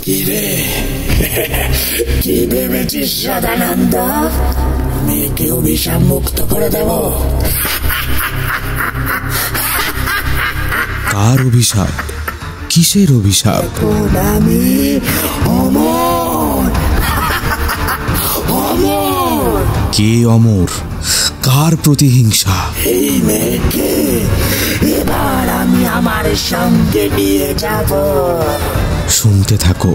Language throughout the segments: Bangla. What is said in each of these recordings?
কি রে, কি ভেবেছিস সদানন্দ? মেয়েকে অভিশাপ মুক্ত করে দেব? কার অভিশাপ? কিসের অভিশাপ? আমি অমর। অমর? কে অমর? কার প্রতিহিংসা? এই মেয়েকে এবার আমি আমার সঙ্গে নিয়ে যাব। শুনতে থাকো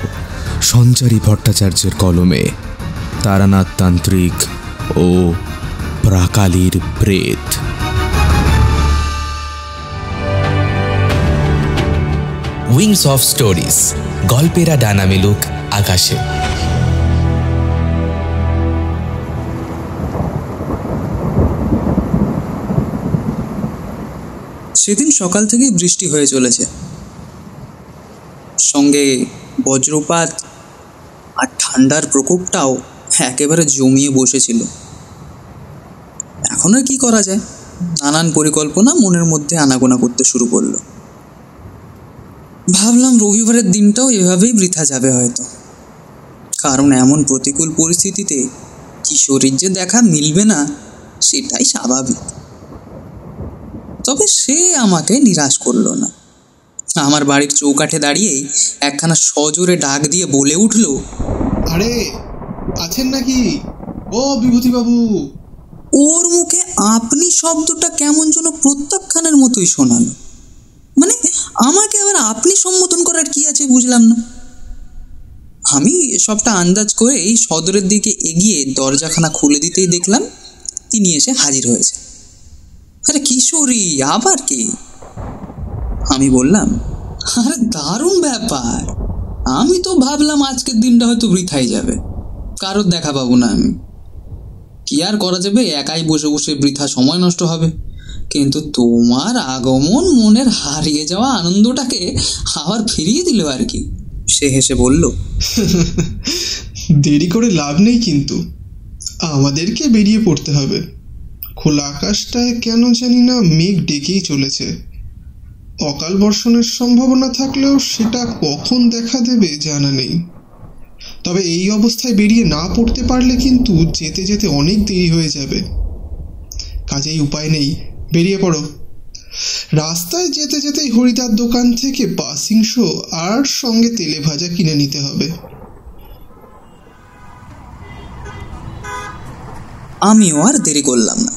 সঞ্চারী ভট্টাচার্যের কলমে তারানাথ তান্ত্রিক ও প্রাকালীর প্রেত। উইংস অফ স্টোরিজ, গল্পেরা ডানা মেলুক আকাশে। সেদিন সকাল থেকেই বৃষ্টি হয়ে চলেছে, সঙ্গে বজ্রপাত আর ঠান্ডার প্রকোপটাও একেবারে জমিয়ে বসেছিল। এখন আর কি করা যায়, নানান পরিকল্পনা মনের মধ্যে আনাগোনা করতে শুরু করলো। ভাবলাম রবিবারের দিনটাও এভাবেই বৃথা যাবে হয়তো, কারণ এমন প্রতিকূল পরিস্থিতিতে কিশোরীর যে দেখা মিলবে না সেটাই স্বাভাবিক। তবে সে আমাকে নিরাশ করলো না। আমার বাড়ির চৌকাঠে দাঁড়িয়েই একখানা সজোরে ডাক দিয়ে বলে উঠল, আরে আছেন নাকি ও বিভূতিবাবু? ওর মুখে আপনি শব্দটা কেমন যেন প্রত্যাখ্যানের মতোই শোনালো। মানে আমাকে আবার আপনি সম্বোধন করার কি আছে বুঝলাম না। আমি সবটা আন্দাজ করেই সদরের দিকে এগিয়ে দরজাখানা খুলে দিতেই দেখলাম তিনি এসে হাজির হয়েছে। আরে কিশোরী, আবার কি? আমি বললাম, আরে দারুণ ব্যাপার, আমি তো ভাবলাম আজকের দিনটা হয়তো বৃথাই যাবে, কারোর দেখা পাবো না আমি। কি আর করা যাবে, একাই বসে বসে বৃথা সময় নষ্ট হবে। কিন্তু তোমার আগমন মনের হারিয়ে যাওয়া আনন্দটাকে আবার ফিরিয়ে দিল আর কি। সে হেসে বলল, দেরি করে লাভ নেই, কিন্তু আমাদেরকে বেরিয়ে পড়তে হবে। খোলা আকাশটায় কেন জানি না মেঘ ডেকেই চলেছে। অকাল বর্ষণের সম্ভাবনা থাকলেও সেটা কখন দেখা দেবে জানা নেই। তবে এই অবস্থায় বেরিয়ে না পড়তে পারলে কিন্তু যেতে যেতে অনেক দেরি হয়ে যাবে। কাজেই উপায় নেই, বেরিয়ে পড়ো। রাস্তায় যেতে যেতেই হরিদার দোকান থেকে পাসিং শো আর সঙ্গে তেলে ভাজা কিনে নিতে হবে। আমিও আর দেরি করলাম না,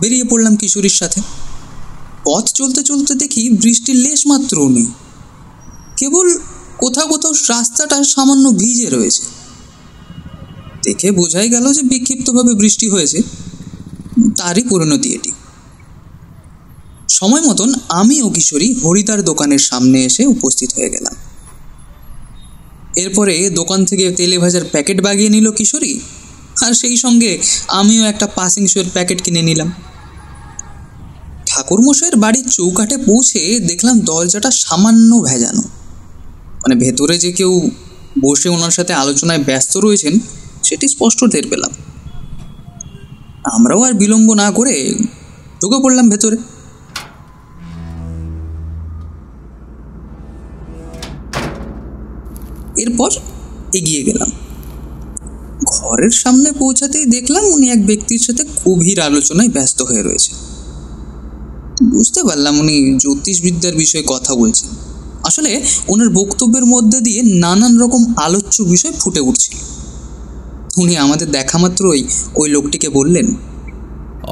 বেরিয়ে পড়লাম কিশোরীর সাথে। পথ চলতে চলতে দেখি বৃষ্টির লেশ মাত্রও নেই, কেবল কোথাও কোথাও রাস্তাটা সামান্য ভিজে রয়েছে। দেখে বোঝাই গেল যে বিক্ষিপ্তভাবে বৃষ্টি হয়েছে, তারই পরিণতি এটি। সময় মতন আমি ও কিশোরী হরিদার দোকানের সামনে এসে উপস্থিত হয়ে গেলাম। এরপরে দোকান থেকে তেলে ভাজার প্যাকেট বাগিয়ে নিল কিশোরী, আর সেই সঙ্গে আমিও একটা পাসিং শোর প্যাকেট কিনে নিলাম। ঠাকুরমশাইয়ের বাড়ির চৌকাঠে পৌঁছে দেখলাম দরজাটা সামান্য ভেজানো, মানে ভেতরে যে কেউ বসে ওনার সাথে আলোচনায় ব্যস্ত রয়েছেন সেটি স্পষ্ট টের পেলাম। আমরাও আর বিলম্ব না করে ঢুকে পড়লাম ভেতরে। এরপর এগিয়ে গেলাম। ঘরের সামনে পৌঁছাতেই দেখলাম উনি এক ব্যক্তির সাথে গভীর আলোচনায় ব্যস্ত হয়ে রয়েছে। বুঝতে পারলাম উনি জ্যোতিষবিদ্যার বিষয়ে কথা বলছেন। আসলে ওনার বক্তব্যের মধ্যে দিয়ে নানান রকম আলোচ্য বিষয় ফুটে উঠছিল। উনি আমাদের দেখা মাত্রই ওই লোকটিকে বললেন,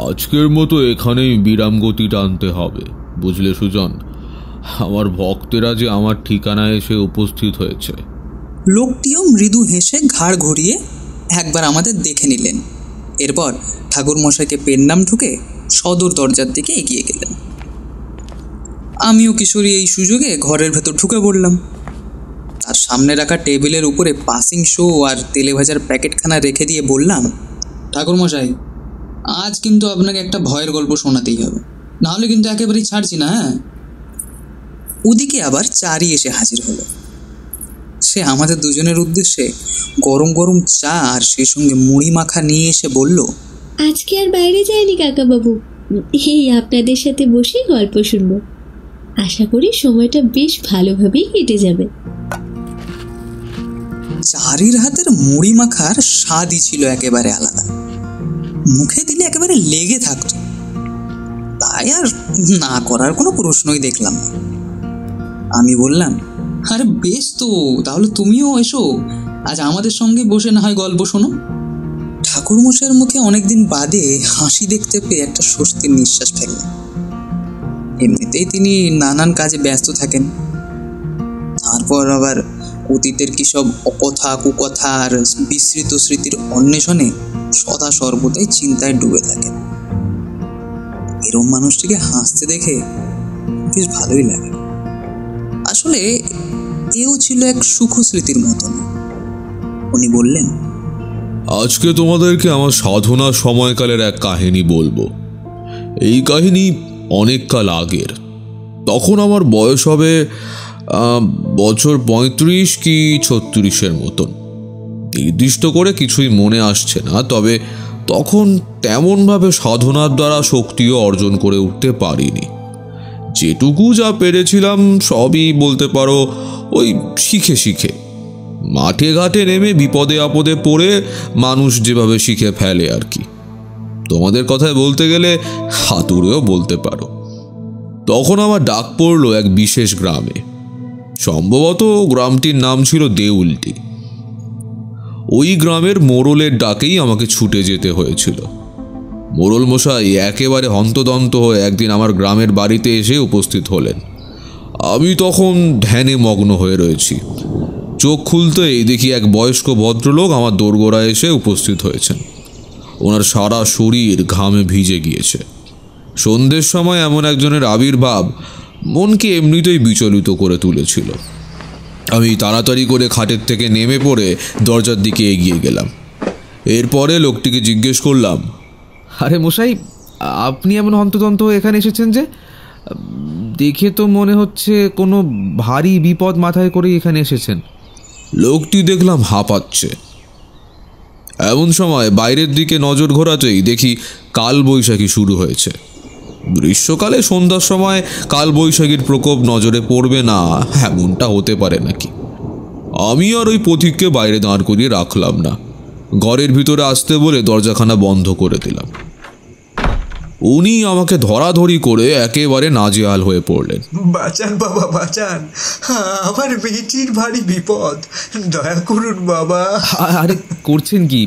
আজকের মতো এখানেই বিরাম গতি টানতে হবে, বুঝলে সুজন? আমার ভক্তেরা যে আমার ঠিকানায় এসে উপস্থিত হয়েছে। লোকটিও মৃদু হেসে ঘাড় ঘুরিয়ে একবার আমাদের দেখে নিলেন। এরপর ঠাকুরমশাইকে পেন নাম ঢুকে সদর দরজার দিকে এগিয়ে গেলেন। আমিও কিশোরী এই সুযোগে ঘরের ভেতর ঢুকে পড়লাম। তার সামনে রাখা টেবিলের উপরে পাসিং শো আর তেলে ভাজার প্যাকেটখানা রেখে দিয়ে বললাম, ঠাকুরমশাই, আজ কিন্তু আপনাকে একটা ভয়ের গল্প শোনাতেই হবে, নাহলে কিন্তু একেবারেই ছাড়ছি না। হ্যাঁ। ওদিকে আবার চারি এসে হাজির হলো। সে আমাদের দুজনের উদ্দেশ্যে গরম গরম চা আর সেই সঙ্গে মুড়ি মাখা নিয়ে এসে বলল, আজকে আর বাইরে যায়নি কাকাবাবু, এই আপনাদের সাথে বসে গল্প শুনবো। আশা করি সময়টা বেশ ভালোভাবেই কেটে যাবে। চারির হাতের মুড়ি মাখার স্বাদই ছিল একেবারে আলাদা, মুখে দিলে একেবারে লেগে থাকতো। তাই আর না করার কোনো প্রশ্নই দেখলাম না। আমি বললাম, আরে বেশ তো, তাহলে তুমিও এসো, আজ আমাদের সঙ্গে বসে না হয় গল্প শোনো। ঠাকুরমশাইয়ের মুখে অনেকদিন বাদে হাসি দেখতে পেয়ে একটা স্বস্তির নিঃশ্বাস ফেললেন। এমনিতেই তিনি নানান কাজে ব্যস্ত থাকেন, তারপর আবার অতীতের কি সব অকথা কুকথা আর বিস্মৃত স্মৃতির অন্বেষণে সদা সর্বদাই চিন্তায় ডুবে থাকেন। এরম মানুষটিকে হাসতে দেখে বেশ ভালোই লাগে। আসলে এও ছিল এক সুখ স্মৃতির মতন। উনি বললেন, আজকে তোমাদেরকে আমার সাধনা সময়কালের এক কাহিনী বলবো। এই কাহিনী অনেক কাল আগের। তখন আমার বয়স হবে বছর 35 কি 36-এর মতন, নির্দিষ্ট করে কিছুই মনে আসছে না। তবে তখন তেমনভাবে সাধনার দ্বারা শক্তিও অর্জন করে উঠতে পারিনি। যেটুকু যা পেরেছিলাম সবই বলতে পারো ওই শিখে শিখে, মাঠে ঘাটে নেমে বিপদে আপদে পড়ে মানুষ যেভাবে শিখে ফেলে আর কি। তোমাদের কথায় বলতে গেলে হাতুড়েও বলতে পারো। তখন আমার ডাক পড়লো এক বিশেষ গ্রামে। সম্ভবত গ্রামটির নাম ছিল দেউলটি। ওই গ্রামের মোড়লের ডাকেই আমাকে ছুটে যেতে হয়েছিল। মোড়ল মশাই একেবারে হন্তদন্ত হয়ে একদিন আমার গ্রামের বাড়িতে এসে উপস্থিত হলেন। আমি তখন ধ্যানে মগ্ন হয়ে রয়েছি। চোখ খুলতেই দেখি এক বয়স্ক ভদ্রলোক আমার দোরগোড়ায় এসে উপস্থিত হয়েছেন। ওনার সারা শরীর ঘামে ভিজে গিয়েছে। সন্ধ্যের সময় এমন একজনের আবির্ভাব মনকে এমনিতেই বিচলিত করে তুলেছিল। আমি তাড়াতাড়ি করে খাটের থেকে নেমে পড়ে দরজার দিকে এগিয়ে গেলাম। এরপরে লোকটিকে জিজ্ঞেস করলাম, আরে মশাই, আপনি এমন হন্তদন্ত হয়ে এখানে এসেছেন যে? দেখে তো মনে হচ্ছে কোনো ভারী বিপদ মাথায় করে এখানে এসেছেন। লোকটি দেখলাম হাঁপাচ্ছে। এমন সময় বাইরের দিকে নজর ঘোরাতেই দেখি কালবৈশাখী শুরু হয়েছে। গ্রীষ্মকালে সন্ধ্যার সময় কালবৈশাখীর প্রকোপ নজরে পড়বে না এমনটা হতে পারে নাকি? আমি আর ওই পথিককে বাইরে দাঁড় করিয়ে রাখলাম না, ঘরের ভিতরে আসতে বলে দরজাখানা বন্ধ করে দিলাম। উনি আমাকে ধরাধরি করে একেবারে নাজেহাল হয়ে পড়লেন। বাঁচান বাবা, বাঁচান, আমার মেয়েটির ভারী বিপদ, দয়া করুন বাবা। আরে করছেন কি?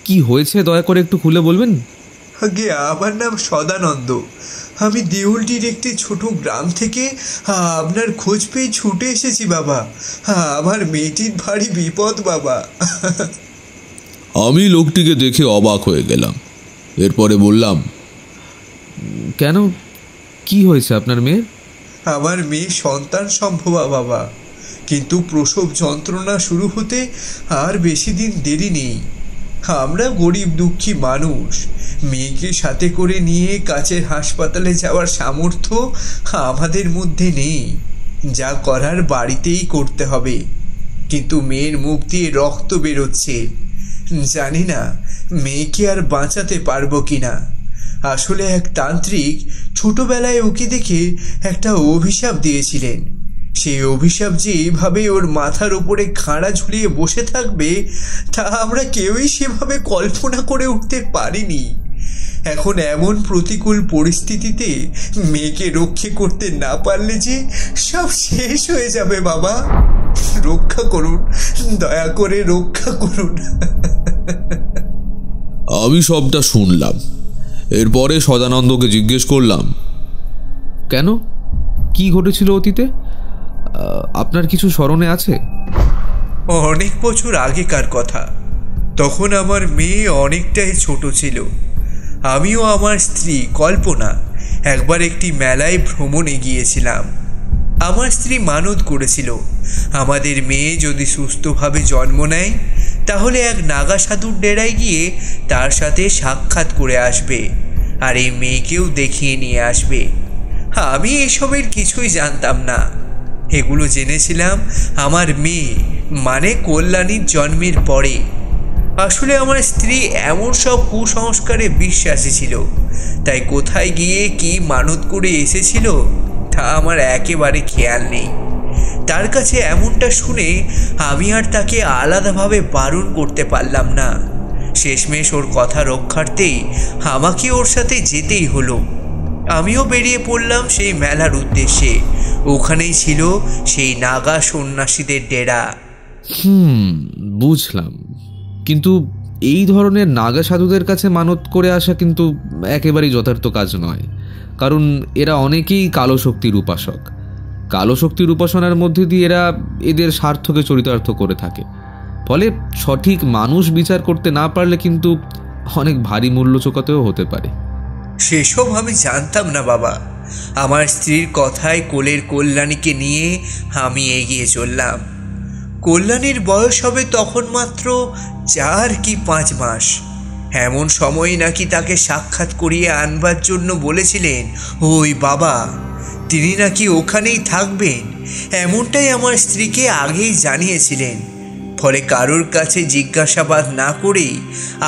কি হয়েছে দয়া করে একটু খুলে বলবেন? আগে আমার নাম সদানন্দ। আমি দেউলটির একটি ছোট গ্রাম থেকে আপনার খোঁজ পেয়ে ছুটে এসেছি বাবা। আমার মেয়েটির ভারী বিপদ বাবা। আমি লোকটিকে দেখে অবাক হয়ে গেলাম। এরপরে বললাম, কেন, কি হয়েছে আপনার মেয়ের? আমার মেয়ে সন্তান সম্ভবা বাবা, কিন্তু প্রসব যন্ত্রণা শুরু হতে আর বেশি দিন দেরি নেই। আমরা গরিব দুঃখী মানুষ, মেয়েকে সাথে করে নিয়ে কাছের হাসপাতালে যাওয়ার সামর্থ্য আমাদের মধ্যে নেই। যা করার বাড়িতেই করতে হবে। কিন্তু মেয়ের মুখ দিয়ে রক্ত বেরোচ্ছে, জানি না মেয়েকে আর বাঁচাতে পারবো কিনা। আসলে এক তান্ত্রিক ছোটবেলায় ওকে দেখে একটা অভিশাপ দিয়েছিলেন। সেই অভিশাপ যে এভাবে ওর মাথার উপরে খাড়া ঝুলিয়ে বসে থাকবে তা আমরা কেউই সেভাবে কল্পনা করে উঠতে পারিনি। এখন এমন প্রতিকূল পরিস্থিতিতে মেয়েকে রক্ষা করতে না পারলে যে সব শেষ হয়ে যাবে বাবা। রক্ষা করুন, দয়া করে রক্ষা করুন। আমি সবটা শুনলাম। এরপরে সদানন্দকে জিজ্ঞেস করলাম, কেন, কি ঘটেছিল অতীতে? আপনার কিছু স্মরণে আছে? অনেক বছর আগেকার কথা। তখন আমার মেয়ে অনেকটাই ছোট ছিল। আমিও আমার স্ত্রী কল্পনা একবার একটি মেলায় ভ্রমণে গিয়েছিলাম। আমার স্ত্রী মানত করেছিল আমাদের মেয়ে যদি সুস্থভাবে জন্ম নেয় তাহলে এক নাগা সাধুর ডেরায় গিয়ে তার সাথে সাক্ষাৎ করে আসবে আর এই মেয়েকেও দেখিয়ে নিয়ে আসবে। আমি এসবের কিছুই জানতাম না। এগুলো জেনেছিলাম আমার মেয়ে মানে কল্যাণীর জন্মের পরে। আসলে আমার স্ত্রী এমন সব কুসংস্কারে বিশ্বাসী ছিল, তাই কোথায় গিয়ে কি মানত করে এসেছিল তা আমার একেবারে খেয়াল নেই। তার কাছে এমনটা শুনে আমি আর তাকে আলাদাভাবে বারণ করতে পারলাম না। শেষমেশ ওর কথা রক্ষার্থেই আমাকে ওর সাথে যেতেই হলো। আমিও বেরিয়ে পড়লাম সেই মেলার উদ্দেশ্যে। ওখানেই ছিল সেই নাগা সন্ন্যাসীদের ডেরা। বুঝলাম, কিন্তু এই ধরনের নাগা সাধুদের কাছে মানত করে আসা কিন্তু একেবারেই যথার্থ কাজ নয়, কারণ এরা অনেকেই কালো শক্তির উপাসক। কালো শক্তির উপাসনার মধ্যে দিয়ে এরা এদের স্বার্থকে চরিতার্থ করে থাকে, ফলে সঠিক মানুষ বিচার করতে না পারলে কিন্তু অনেক ভারী মূল্য চোকাতেও হতে পারে। সেসব আমি জানতাম না বাবা। আমার স্ত্রীর কথায় কোলের কল্যাণীকে নিয়ে আমি এগিয়ে চললাম। কল্যাণীর বয়স হবে তখন মাত্র 4 কি 5 মাস। এমন সময় নাকি তাকে সাক্ষাৎ করিয়ে আনবার জন্য বলেছিলেন ওই বাবা। তিনি নাকি ওখানেই থাকবেন, এমনটাই আমার স্ত্রীকে আগেই জানিয়েছিলেন। ফলে কারোর কাছে জিজ্ঞাসাবাদ না করেই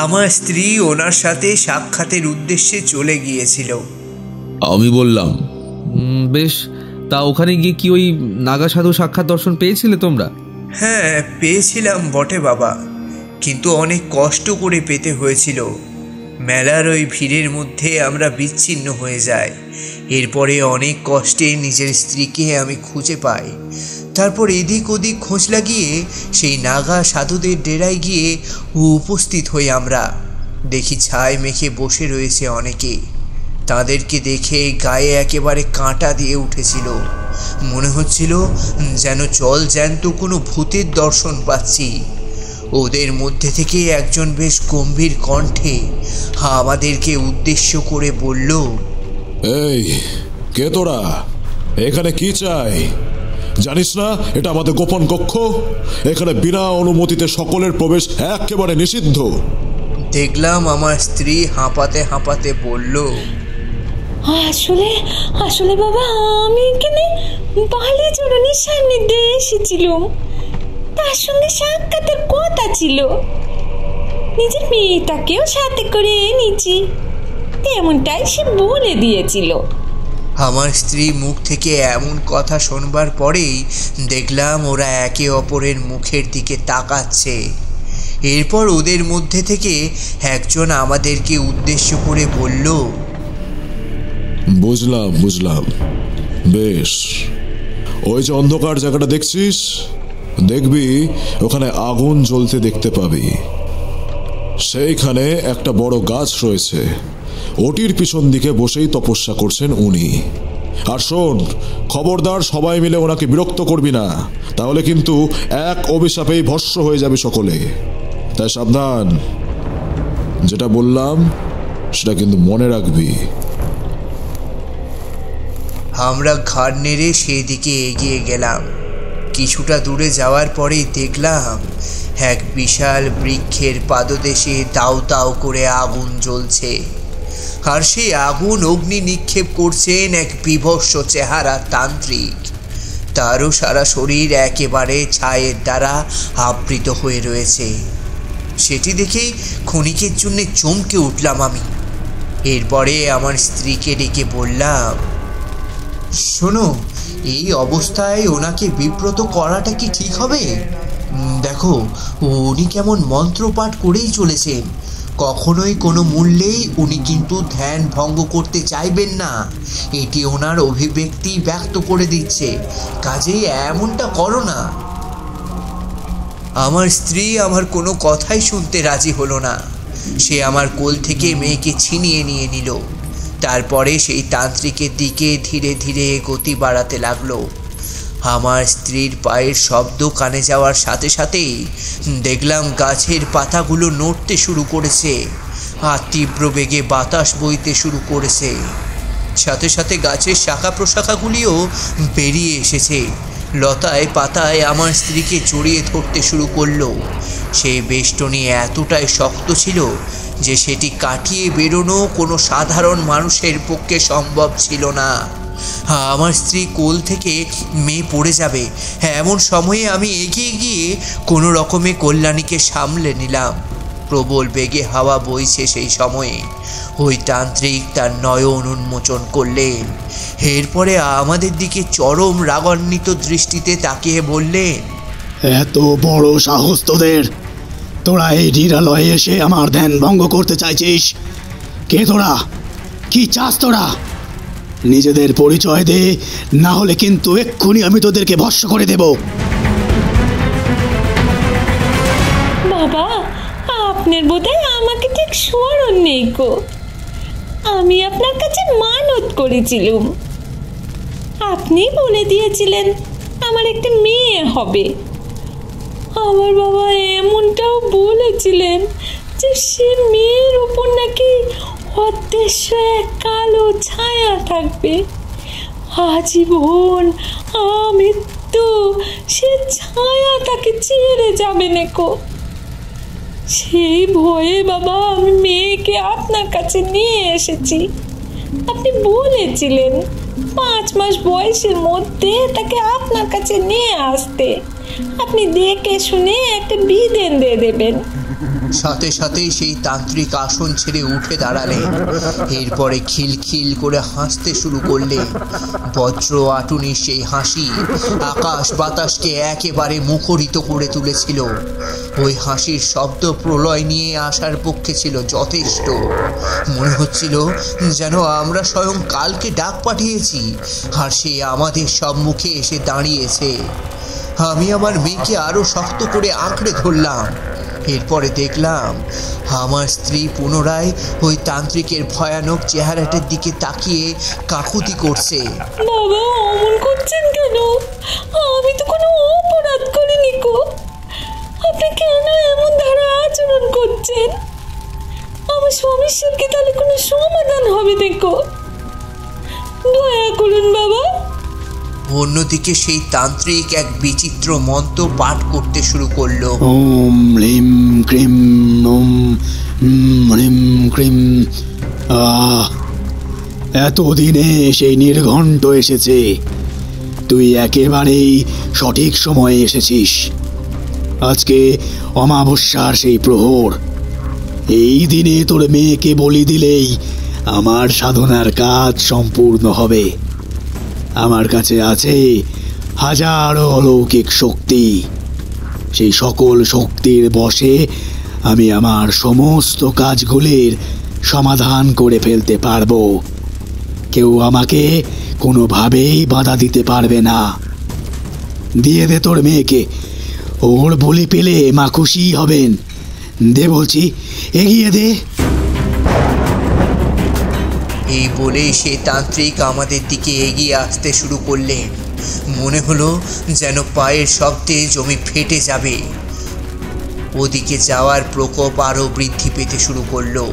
আমার স্ত্রী ওনার সাথে সাক্ষাতের উদ্দেশ্যে চলে গিয়েছিল। আমি বললাম, বেশ, তা ওখানে গিয়ে কি ওই নাগা সাধু সাক্ষাৎ দর্শন পেয়েছিলে তোমরা? হ্যাঁ, পেয়েছিলাম বটে বাবা, কিন্তু অনেক কষ্ট করে পেতে হয়েছিল। মেলার ওই ভিড়ের মধ্যে আমরা বিচ্ছিন্ন হয়ে যাই। এরপরে অনেক কষ্টে নিজের স্ত্রীকে আমি খুঁজে পাই। তারপর এদিক ওদিক খোঁজ লাগিয়ে সেই নাগা সাধুদের ডেরায় গিয়ে উপস্থিত হই আমরা। দেখি ছাই মেখে বসে রয়েছে অনেকে। তাদেরকে দেখে গায়ে একেবারে কাঁটা দিয়ে উঠেছিল। মনে হচ্ছিল যেন জল জ্যান্ত কোনো ভূতের দর্শন পাচ্ছি। ওদের মধ্যে থেকে একজন বেশ গম্ভীর কণ্ঠে আমাদেরকে উদ্দেশ্য করে বলল, এই কে তোরা? এখানে কি চাই? জানিস না এটা আমাদের গোপন কক্ষ? এখানে বিনা অনুমতিতে সকলের প্রবেশ একেবারে নিষিদ্ধ। দেখলাম আমার স্ত্রী হাঁপাতে হাঁপাতে বলল, আসলে আসলে বাবা, আমি এখানে বালিচরণের সান্নিধ্যে এসেছিলাম। তার সঙ্গে সাক্ষাতের কথা ছিল। নিজের মেয়েটাকেও সাথে করে এনেছি, তেমনটাই সে বলে দিয়েছিল। আমার স্ত্রী মুখ থেকে এমন কথা শোনবার পরেই দেখলাম ওরা একে অপরের মুখের দিকে তাকাচ্ছে। এরপর ওদের মধ্যে থেকে একজন আমাদেরকে উদ্দেশ্য করে বলল, বুঝলাম বুঝলাম, বেশ। ওই যে অন্ধকার জায়গাটা দেখছিস, দেখবি ওখানে আগুন জ্বলতে দেখতে পাবি। সেইখানে একটা বড় গাছ রয়েছে, ওটির পিছন দিকে বসেই তপস্যা করছেন উনি। আর শোন, খবরদার সবাই মিলে ওনাকে বিরক্ত করবি না, তাহলে কিন্তু এক অভিশাপেই ভস্ম হয়ে যাবে সকলে। তাই সাবধান, যেটা বললাম সেটা কিন্তু মনে রাখবি। আমরা ঘাড় নেড়ে সেদিকে এগিয়ে গেলাম। কিছুটা দূরে যাওয়ার পরেই দেখলাম এক বিশাল বৃক্ষের পাদদেশে দাউ দাউ করে আগুন জ্বলছে। আর সেই আগুন অগ্নি নিক্ষেপ করছেন এক বিভৎস চেহারা তান্ত্রিক। তারও সারা শরীর একেবারে ছায়ের দ্বারা আবৃত হয়ে রয়েছে। সেটি দেখেই ক্ষণিকের জন্য চমকে উঠলাম আমি। এরপরে আমার স্ত্রীকে ডেকে বললাম, শোনো, এই অবস্থায় ওনাকে বিব্রত করাটা কি ঠিক হবে? দেখো, উনি কেমন মন্ত্রপাঠ করেই চলেছেন। কখনোই কোনো মূল্যেই উনি কিন্তু ধ্যান ভঙ্গ করতে চাইবেন না। এটি ওনার অভিব্যক্তি ব্যক্ত করে দিচ্ছে, কাজেই এমনটা করো না। আমার স্ত্রী আমার কোনো কথাই শুনতে রাজি হলো না। সে আমার কোল থেকে মেয়েকে ছিনিয়ে নিয়ে নিল। তারপরে সেই তান্ত্রিকের দিকে ধীরে ধীরে গতি বাড়াতে লাগলো। আমার স্ত্রীর পায়ের শব্দ কানে যাওয়ার সাথে সাথেই দেখলাম গাছের পাতাগুলো নড়তে শুরু করেছে, আর তীব্র বেগে বাতাস বইতে শুরু করেছে। সাথে সাথে গাছের শাখা প্রশাখাগুলিও বেরিয়ে এসেছে। লতায় পাতায় আমার স্ত্রীকে জড়িয়ে ধরতে শুরু করলো। সেই বেষ্টনী এতটাই শক্ত ছিল যে সেটি কাটিয়ে বেরোনো কোনো সাধারণ মানুষের পক্ষে সম্ভব ছিল না। আমার স্ত্রী কোল থেকে মেয়ে পড়ে যাবে, এমন সময়ে আমি এগিয়ে গিয়ে কোনো রকমে কল্যাণীকে সামলে নিলাম। প্রবল বেগে হাওয়া বইছে সেই সময়ে ওই তান্ত্রিক তার নয়ন উন্মোচন করলেন। এরপরে আমাদের দিকে চরম রাগান্বিত দৃষ্টিতে তাকিয়ে বললেন, এত বড় সাহস তোদের! তোরা এই নিরালয়ে এসে আমার ধ্যান ভঙ্গ করতে চাইছিস? কে তোরা? কি চাস তোরা? নিজেদের পরিচয় দে, না হলে কিন্তু এক্ষুনি আমি তোদেরকে ভস্ম করে দেব। বাবা, আপনার বোধহয় আমাকে ঠিক স্মরণ নেই গো। আমি আপনার কাছে মানত করেছিলাম, আপনি বলে দিয়েছিলেন আমার একটা মেয়ে হবে। আমার বাবা এমনটাও বলেছিলেন যে সে মেয়ের উপর নাকি অদৃশ্য এক কালো ছায়া থাকবে আজীবন। আমি তো সে ছায়া তাকে ছেড়ে যাবে নাকো। সেই ভয়ে বাবা আমি মেয়েকে আপনার কাছে নিয়ে এসেছি। আপনি বলেছিলেন 5 মাস বয়সের মধ্যে তাকে আপনার কাছে নিয়ে আসতে। আপনি দেখে শুনে একটা বিধান দিয়ে দেবেন। সাথে সাথেই সেই তান্ত্রিক আসন ছেড়ে উঠে দাঁড়ালেন। এরপরে খিলখিল করে হাসতে শুরু করলেন। বজ্র আটুনি সেই হাসি আকাশ বাতাসকে একেবারে মুখরিত করে তুলেছিল। ওই হাসির শব্দ প্রলয় নিয়ে আসার পক্ষে ছিল যথেষ্ট। মনে হচ্ছিল যেন আমরা স্বয়ং কালকে ডাক পাঠিয়েছি আর সে আমাদের সম্মুখে এসে দাঁড়িয়েছে। আমি আমার মেয়েকে আরো শক্ত করে আঁকড়ে ধরলাম। এরপরে দেখলাম আমার স্ত্রী পুনরায় ওই তান্ত্রিকের ভয়ানক চেহারাটার দিকে তাকিয়ে কাকুতি করছে। বাবা, অমন করছেন কেন? আমি তো কোনো অপরাধ করিনি গো। আপনি কেন এমন ধারা আচরণ করছেন? আমার সমস্যার কি তাহলে কোনো সমাধান হবে দেখো? দয়া করুন বাবা। অন্যদিকে সেই তান্ত্রিক এক বিচিত্র মন্ত্র পাঠ করতে শুরু করলো। ওম লিম ক্রিম ওম হ্রিম ক্রিম। এতদিনে সেই নির্ঘণ্ট এসেছে। তুই একেবারেই সঠিক সময়ে এসেছিস। আজকে অমাবস্যার সেই প্রহর। এই দিনে তোর মেয়েকে বলি দিলেই আমার সাধনার কাজ সম্পূর্ণ হবে। আমার কাছে আছে হাজারো অলৌকিক শক্তি। সেই সকল শক্তির বশে আমি আমার সমস্ত কাজগুলির সমাধান করে ফেলতে পারবো। কেউ আমাকে কোনোভাবেই বাধা দিতে পারবে না। দিয়ে দে তোর মেয়েকে। ওর বলি পেলে মা খুশি হবেন। দে বলছি, এগিয়ে দে। এই বলেই সে তান্ত্রিক আমাদের দিকে এগিয়ে আসতে শুরু করলেন। মনে হলো যেন পায়ের শব্দে জমি ফেটে যাবে। ওদিকে যাওয়ার প্রকোপ আরও বৃদ্ধি পেতে শুরু করলো।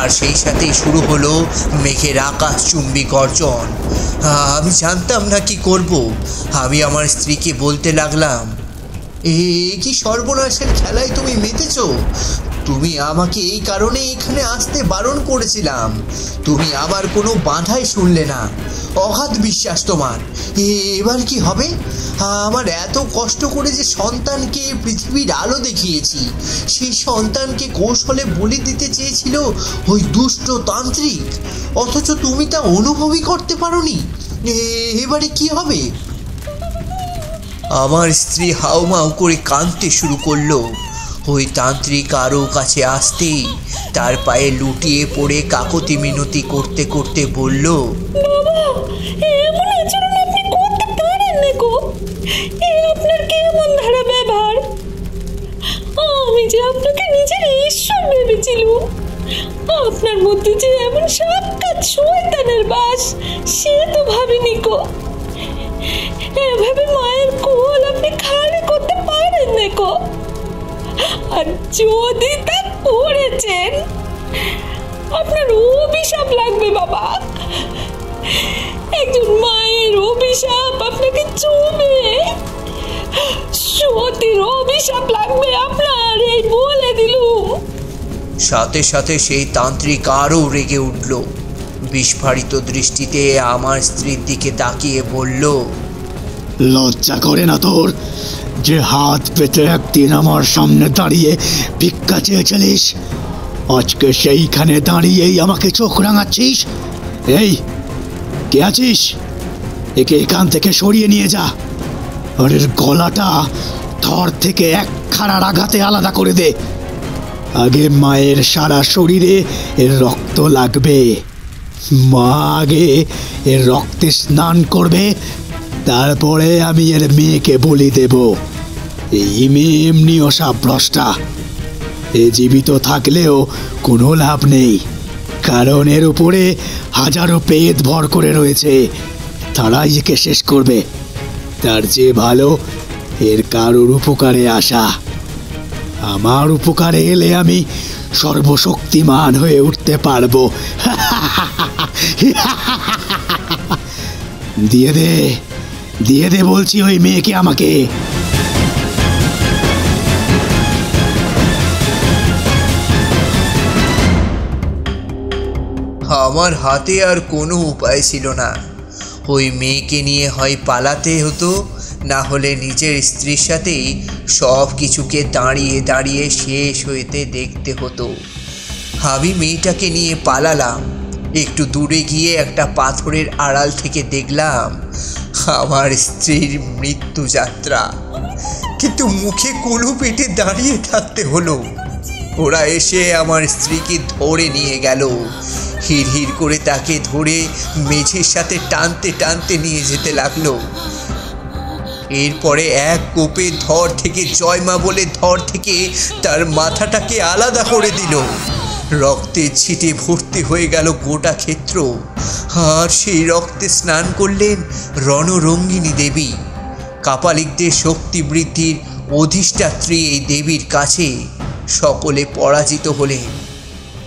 আর সেই সাথেই শুরু হলো মেঘের আকাশচুম্বী গর্জন। আমি জানতাম না কি করব। আমি আমার স্ত্রীকে বলতে লাগলাম, এ কি সর্বনাশের খেলায় তুমি মেতেছ? তুমি আমাকে এই কারণে এখানে আসতে বারণ করেছিলাম। তুমি আমার কোনো বাধাই শুনলে না। অগাধ বিশ্বাস তোমার। এবার কি হবে? আমার এত কষ্ট করে যে সন্তানকে পৃথিবীর আলো দেখিয়েছি, সেই সন্তানকে কৌশলে বলি দিতে চেয়েছিল ওই দুষ্ট তান্ত্রিক, অথচ তুমি তা অনুভবই করতে পারোনি। এবারে কি হবে? আমার স্ত্রী হাউমাউ করে কাঁদতে শুরু করলো। ওই তান্ত্রিক আরও কাছে আসতেই তার পায়ে লুটিয়ে পড়ে কাকতি মিনতি করতে করতে বলল, বাবা, এমন আচরণ আপনি করতে পারেন না গো। আপনার কেমন ধারা ব্যবহার! আমি যে আপনাকে নিজের ঈশ্বর ভেবেছিলাম। আপনার মধ্যে যে এমন সাক্ষাৎ শয়তানের বাস, সে তো ভাবিনি গো। এভাবে মায়ের কোল আপনি খালি করতে পারেন না গো। আর যদি তা করেছেন, আপনার অভিশাপ লাগবে বাবা। একজন মায়ের অভিশাপ আপনাকে চুবে। সতীর অভিশাপ লাগবে আপনার, এই বলে দিলুম। সাথে সাথে সেই তান্ত্রিক আরও রেগে উঠল। বিস্ফারিত দৃষ্টিতে আমার স্ত্রীর দিকে তাকিয়ে বলল, লজ্জা করে না তোর? যে হাত পেতে একদিন আমার সামনে দাঁড়িয়ে ভিক্ষা চেয়েছিলিস, আজকে সেইখানে দাঁড়িয়েই আমাকে চোখ রাঙাচ্ছিস? এই, কে আছিস? একে এখান থেকে সরিয়ে নিয়ে যা, আর এর গলাটা ধর থেকে এক খাড়ার আঘাতে আলাদা করে দে। আগে মায়ের সারা শরীরে এর রক্ত লাগবে, মা আগে এর রক্তে স্নান করবে, তারপরে আমি এর মেয়েকে বলি দেব। এই মেয়ে এমনি অসাভ্রষ্টা, এ জীবিত থাকলেও কোনো লাভ নেই, কারণ এর উপরে হাজারো পেট ভর করে রয়েছে, তারাই একে শেষ করবে। তার চেয়ে ভালো এর কারোর উপকারে আসা। আমার উপকারে এলে আমি সর্বশক্তিমান হয়ে উঠতে পারবো। দিয়ে দে, দিয়ে দে বলছি ওই মেয়েকে আমাকে। আমার হাতে আর কোনো উপায় ছিল না। ওই মেয়েকে নিয়ে হয় পালাতে হতো, না হলে নিজের স্ত্রীর সাথেই সব কিছুকে দাঁড়িয়ে দাঁড়িয়ে শেষ হইতে দেখতে হতো। আমি মেয়েটাকে নিয়ে পালালাম। একটু দূরে গিয়ে একটা পাথরের আড়াল থেকে দেখলাম আমার স্ত্রীর মৃত্যুযাত্রা, কিন্তু মুখে কুলু পেটে দাঁড়িয়ে থাকতে হলো। ওরা এসে আমার স্ত্রীকে ধরে নিয়ে গেল। হিড় করে তাকে ধরে মেঝের সাথে টানতে টানতে নিয়ে যেতে লাগলো। এরপরে এক কোপে ধর থেকে জয়মা বলে ধর থেকে তার মাথাটাকে আলাদা করে দিল। রক্তের ছিটে ভর্তি হয়ে গেল গোটা ক্ষেত্র, আর সেই রক্তে স্নান করলেন রণরঙ্গিনী দেবী। কাপালিকদের শক্তি বৃদ্ধির অধিষ্ঠাত্রী এই দেবীর কাছে সকলে পরাজিত হলেন।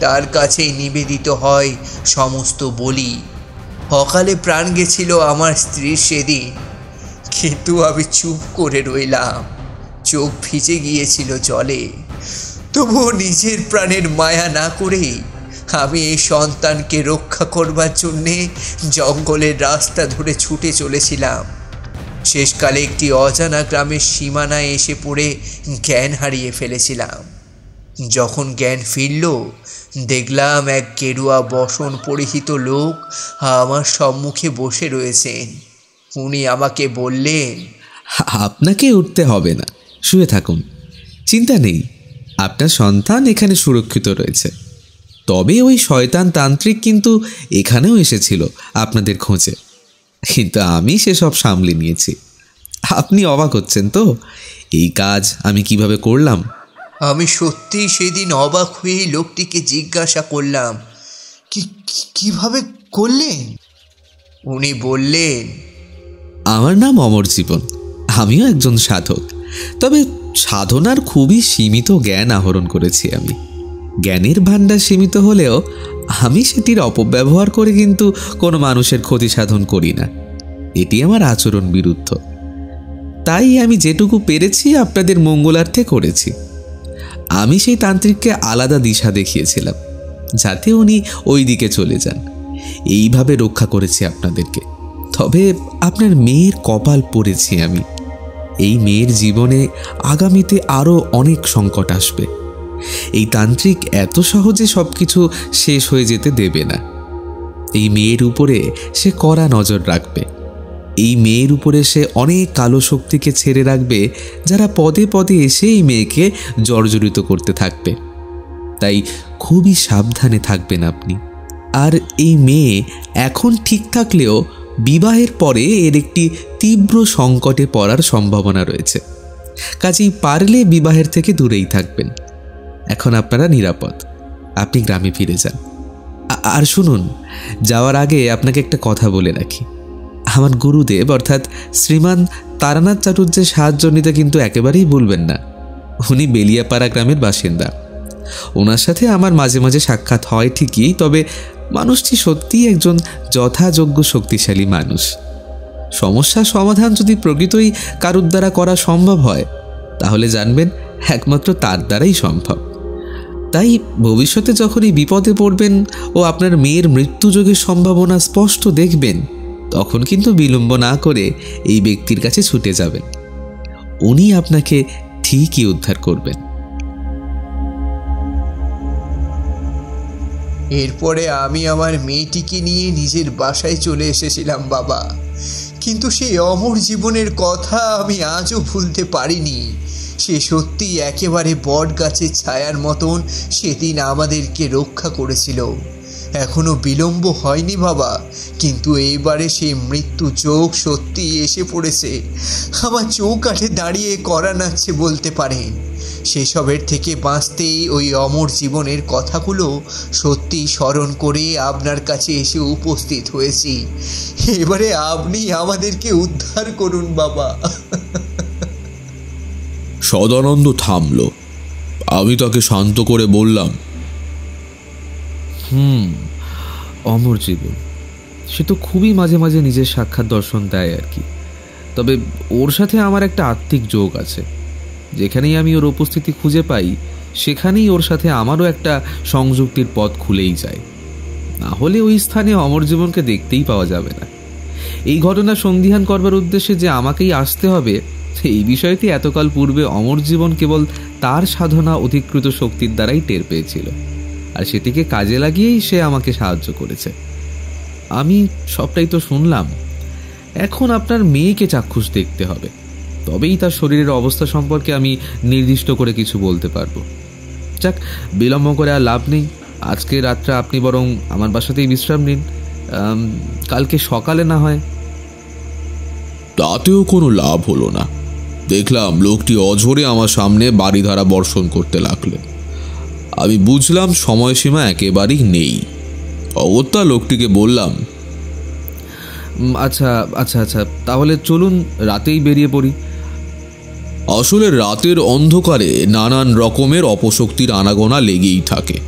তার কাছেই নিবেদিত হয় সমস্ত বলি। অকালে প্রাণ গেছিল আমার স্ত্রীর সেদিন, কিন্তু আমি চুপ করে রইলাম। চোখ ভিজে গিয়েছিল জলে, তবুও নিজের প্রাণের মায়া না করে আমি এই সন্তানকে রক্ষা করবার জন্যে জঙ্গলের রাস্তা ধরে ছুটে চলেছিলাম। শেষকালে একটি অজানা গ্রামের সীমানায় এসে পড়ে জ্ঞান হারিয়ে ফেলেছিলাম। যখন জ্ঞান ফিরল, দেখলাম এক গেরুয়া বসন পরিহিত লোক আমার সম্মুখে বসে রয়েছেন। উনি আমাকে বললেন, আপনাকে উঠতে হবে না, শুয়ে থাকুন, চিন্তা নেই, আপনার সন্তান এখানে সুরক্ষিত রয়েছে। তবে ওই শয়তান তান্ত্রিক কিন্তু এখানেও এসেছিল আপনাদের খোঁজে, কিন্তু আমি সেসব সামলে নিয়েছি। আপনি অবাক হচ্ছেন তো এই কাজ আমি কিভাবে করলাম? আমি সত্যিই সেদিন অবাক হয়ে লোকটিকে জিজ্ঞাসা করলাম, কিভাবে করলেন? উনি বললেন, আমার নাম অমর জীবন, আমিও একজন সাধক, তবে সাধনার খুবই সীমিত জ্ঞান আহরণ করেছি আমি। জ্ঞানের ভাণ্ডার সীমিত হলেও আমি সেটির অপব্যবহার করে কিন্তু কোনো মানুষের ক্ষতি সাধন করি না, এটি আমার আচরণ বিরুদ্ধ। তাই আমি যেটুকু পেরেছি আপনাদের মঙ্গলার্থে করেছি। আমি সেই তান্ত্রিককে আলাদা দিশা দেখিয়েছিলাম যাতে উনি ওই দিকে চলে যান, এইভাবে রক্ষা করেছি আপনাদেরকে। তবে আপনার মেয়ের কপাল পড়েছি আমি। এই মেয়ের জীবনে আগামীতে আরও অনেক সংকট আসবে। এই তান্ত্রিক এত সহজে সব কিছু শেষ হয়ে যেতে দেবে না। এই মেয়ের উপরে সে কড়া নজর রাখবে। এই মেয়ের উপরে সে অনেক কালো শক্তিকে ছেড়ে রাখবে, যারা পদে পদে এসে এই মেয়েকে জর্জরিত করতে থাকবে। তাই খুবই সাবধানে থাকবেন আপনি। আর এই মেয়ে এখন ঠিক থাকলেও বিবাহের পরে এর একটি তীব্র সংকটে পড়ার সম্ভাবনা রয়েছে, কাজেই পারলে বিবাহের থেকে দূরেই থাকবেন। এখন আপনারা নিরাপদ, আপনি গ্রামে ফিরে যান। আর শুনুন, যাওয়ার আগে আপনাকে একটা কথা বলে রাখি। আমার গুরুদেব অর্থাৎ শ্রীমান তারানাথ চাটুর্যের সাহায্য নিতে কিন্তু একেবারেই ভুলবেন না। উনি বেলিয়াপাড়া গ্রামের বাসিন্দা। ওনার সাথে আমার মাঝে মাঝে সাক্ষাৎ হয় ঠিকই, তবে মানুষটি সত্যিই একজন যথাযোগ্য শক্তিশালী মানুষ। সমস্যার সমাধান যদি প্রকৃতই কারুর দ্বারা করা সম্ভব হয়, তাহলে জানবেন একমাত্র তার দ্বারাই সম্ভব। তাই ভবিষ্যতে যখনই বিপদে পড়বেন ও আপনার মেয়ের মৃত্যুযোগের সম্ভাবনা স্পষ্ট দেখবেন, তখন কিন্তু বিলম্ব না করে এই ব্যক্তির কাছে ছুটে যাবেন। উনি আপনাকে ঠিকই উদ্ধার করবেন। এরপরে আমি আমার মেয়েটিকে নিয়ে নিজের বাসায় চলে এসেছিলাম বাবা, কিন্তু সেই অমর জীবনের কথা আমি আজও ভুলতে পারিনি। সে সত্যি একেবারে বট গাছের ছায়ার মতন সেদিন আমাদেরকে রক্ষা করেছিল। এখনো বিলম্ব হয়নি বাবা, কিন্তু এইবারে সেই মৃত্যু চোখ সত্যি এসে পড়েছে। আমার চোখ কাঠে দাঁড়িয়ে কড়া নাচছে বলতে পারেন। সেসবের থেকে বাঁচতেই ওই অমর জীবনের কথাগুলো সত্যি স্মরণ করে আপনার কাছে এসে উপস্থিত হয়েছি। এবারে আপনি আমাদেরকে উদ্ধার করুন বাবা। সদানন্দ থামল। আমি তাকে শান্ত করে বললাম, অমর জীবন সে তো খুবই মাঝে মাঝে নিজের সাক্ষাৎ দর্শন দেয় আর কি। তবে ওর সাথে আমার একটা আত্মিক যোগ আছে। যেখানেই আমি ওর উপস্থিতি খুঁজে পাই সেখানেই ওর সাথে আমারও একটা সংযুক্তির পথ খুলেই যায়। না হলে ওই স্থানে অমর জীবনকে দেখতেই পাওয়া যাবে না। এই ঘটনা সন্ধিহান করবার উদ্দেশ্যে যে আমাকেই আসতে হবে, এই বিষয়টি এতকাল পূর্বে অমর জীবন কেবল তার সাধনা অধিকৃত শক্তির দ্বারাই টের পেয়েছিল, আর সেটিকে কাজে লাগিয়েই সে আমাকে সাহায্য করেছে। আমি সবটাই তো শুনলাম। এখন আপনার মেয়েকে চাক্ষুষ দেখতে হবে, তবেই তার শরীরের অবস্থা সম্পর্কে আমি নির্দিষ্ট করে কিছু বলতে পারবো। যাক, বিলম্ব করে আর লাভ নেই। আজকে রাতটা আপনি বরং আমার বাসাতেই বিশ্রাম নিন, কালকে সকালে না হয়। তাতেও কোনো লাভ হলো না। দেখলাম লোকটি অঝরে আমার সামনে বাড়িধারা বর্ষণ করতে লাগলেন। আমি বুঝলাম সময়সীমা একেবারেই নেই। অগত্যা লোকটিকে বললাম, আচ্ছা আচ্ছা আচ্ছা, তাহলে চলুন রাতেই বেরিয়ে পড়ি। আসলে রাতের অন্ধকারে নানান রকমের অপশক্তির আনাগোনা লেগেই থাকে।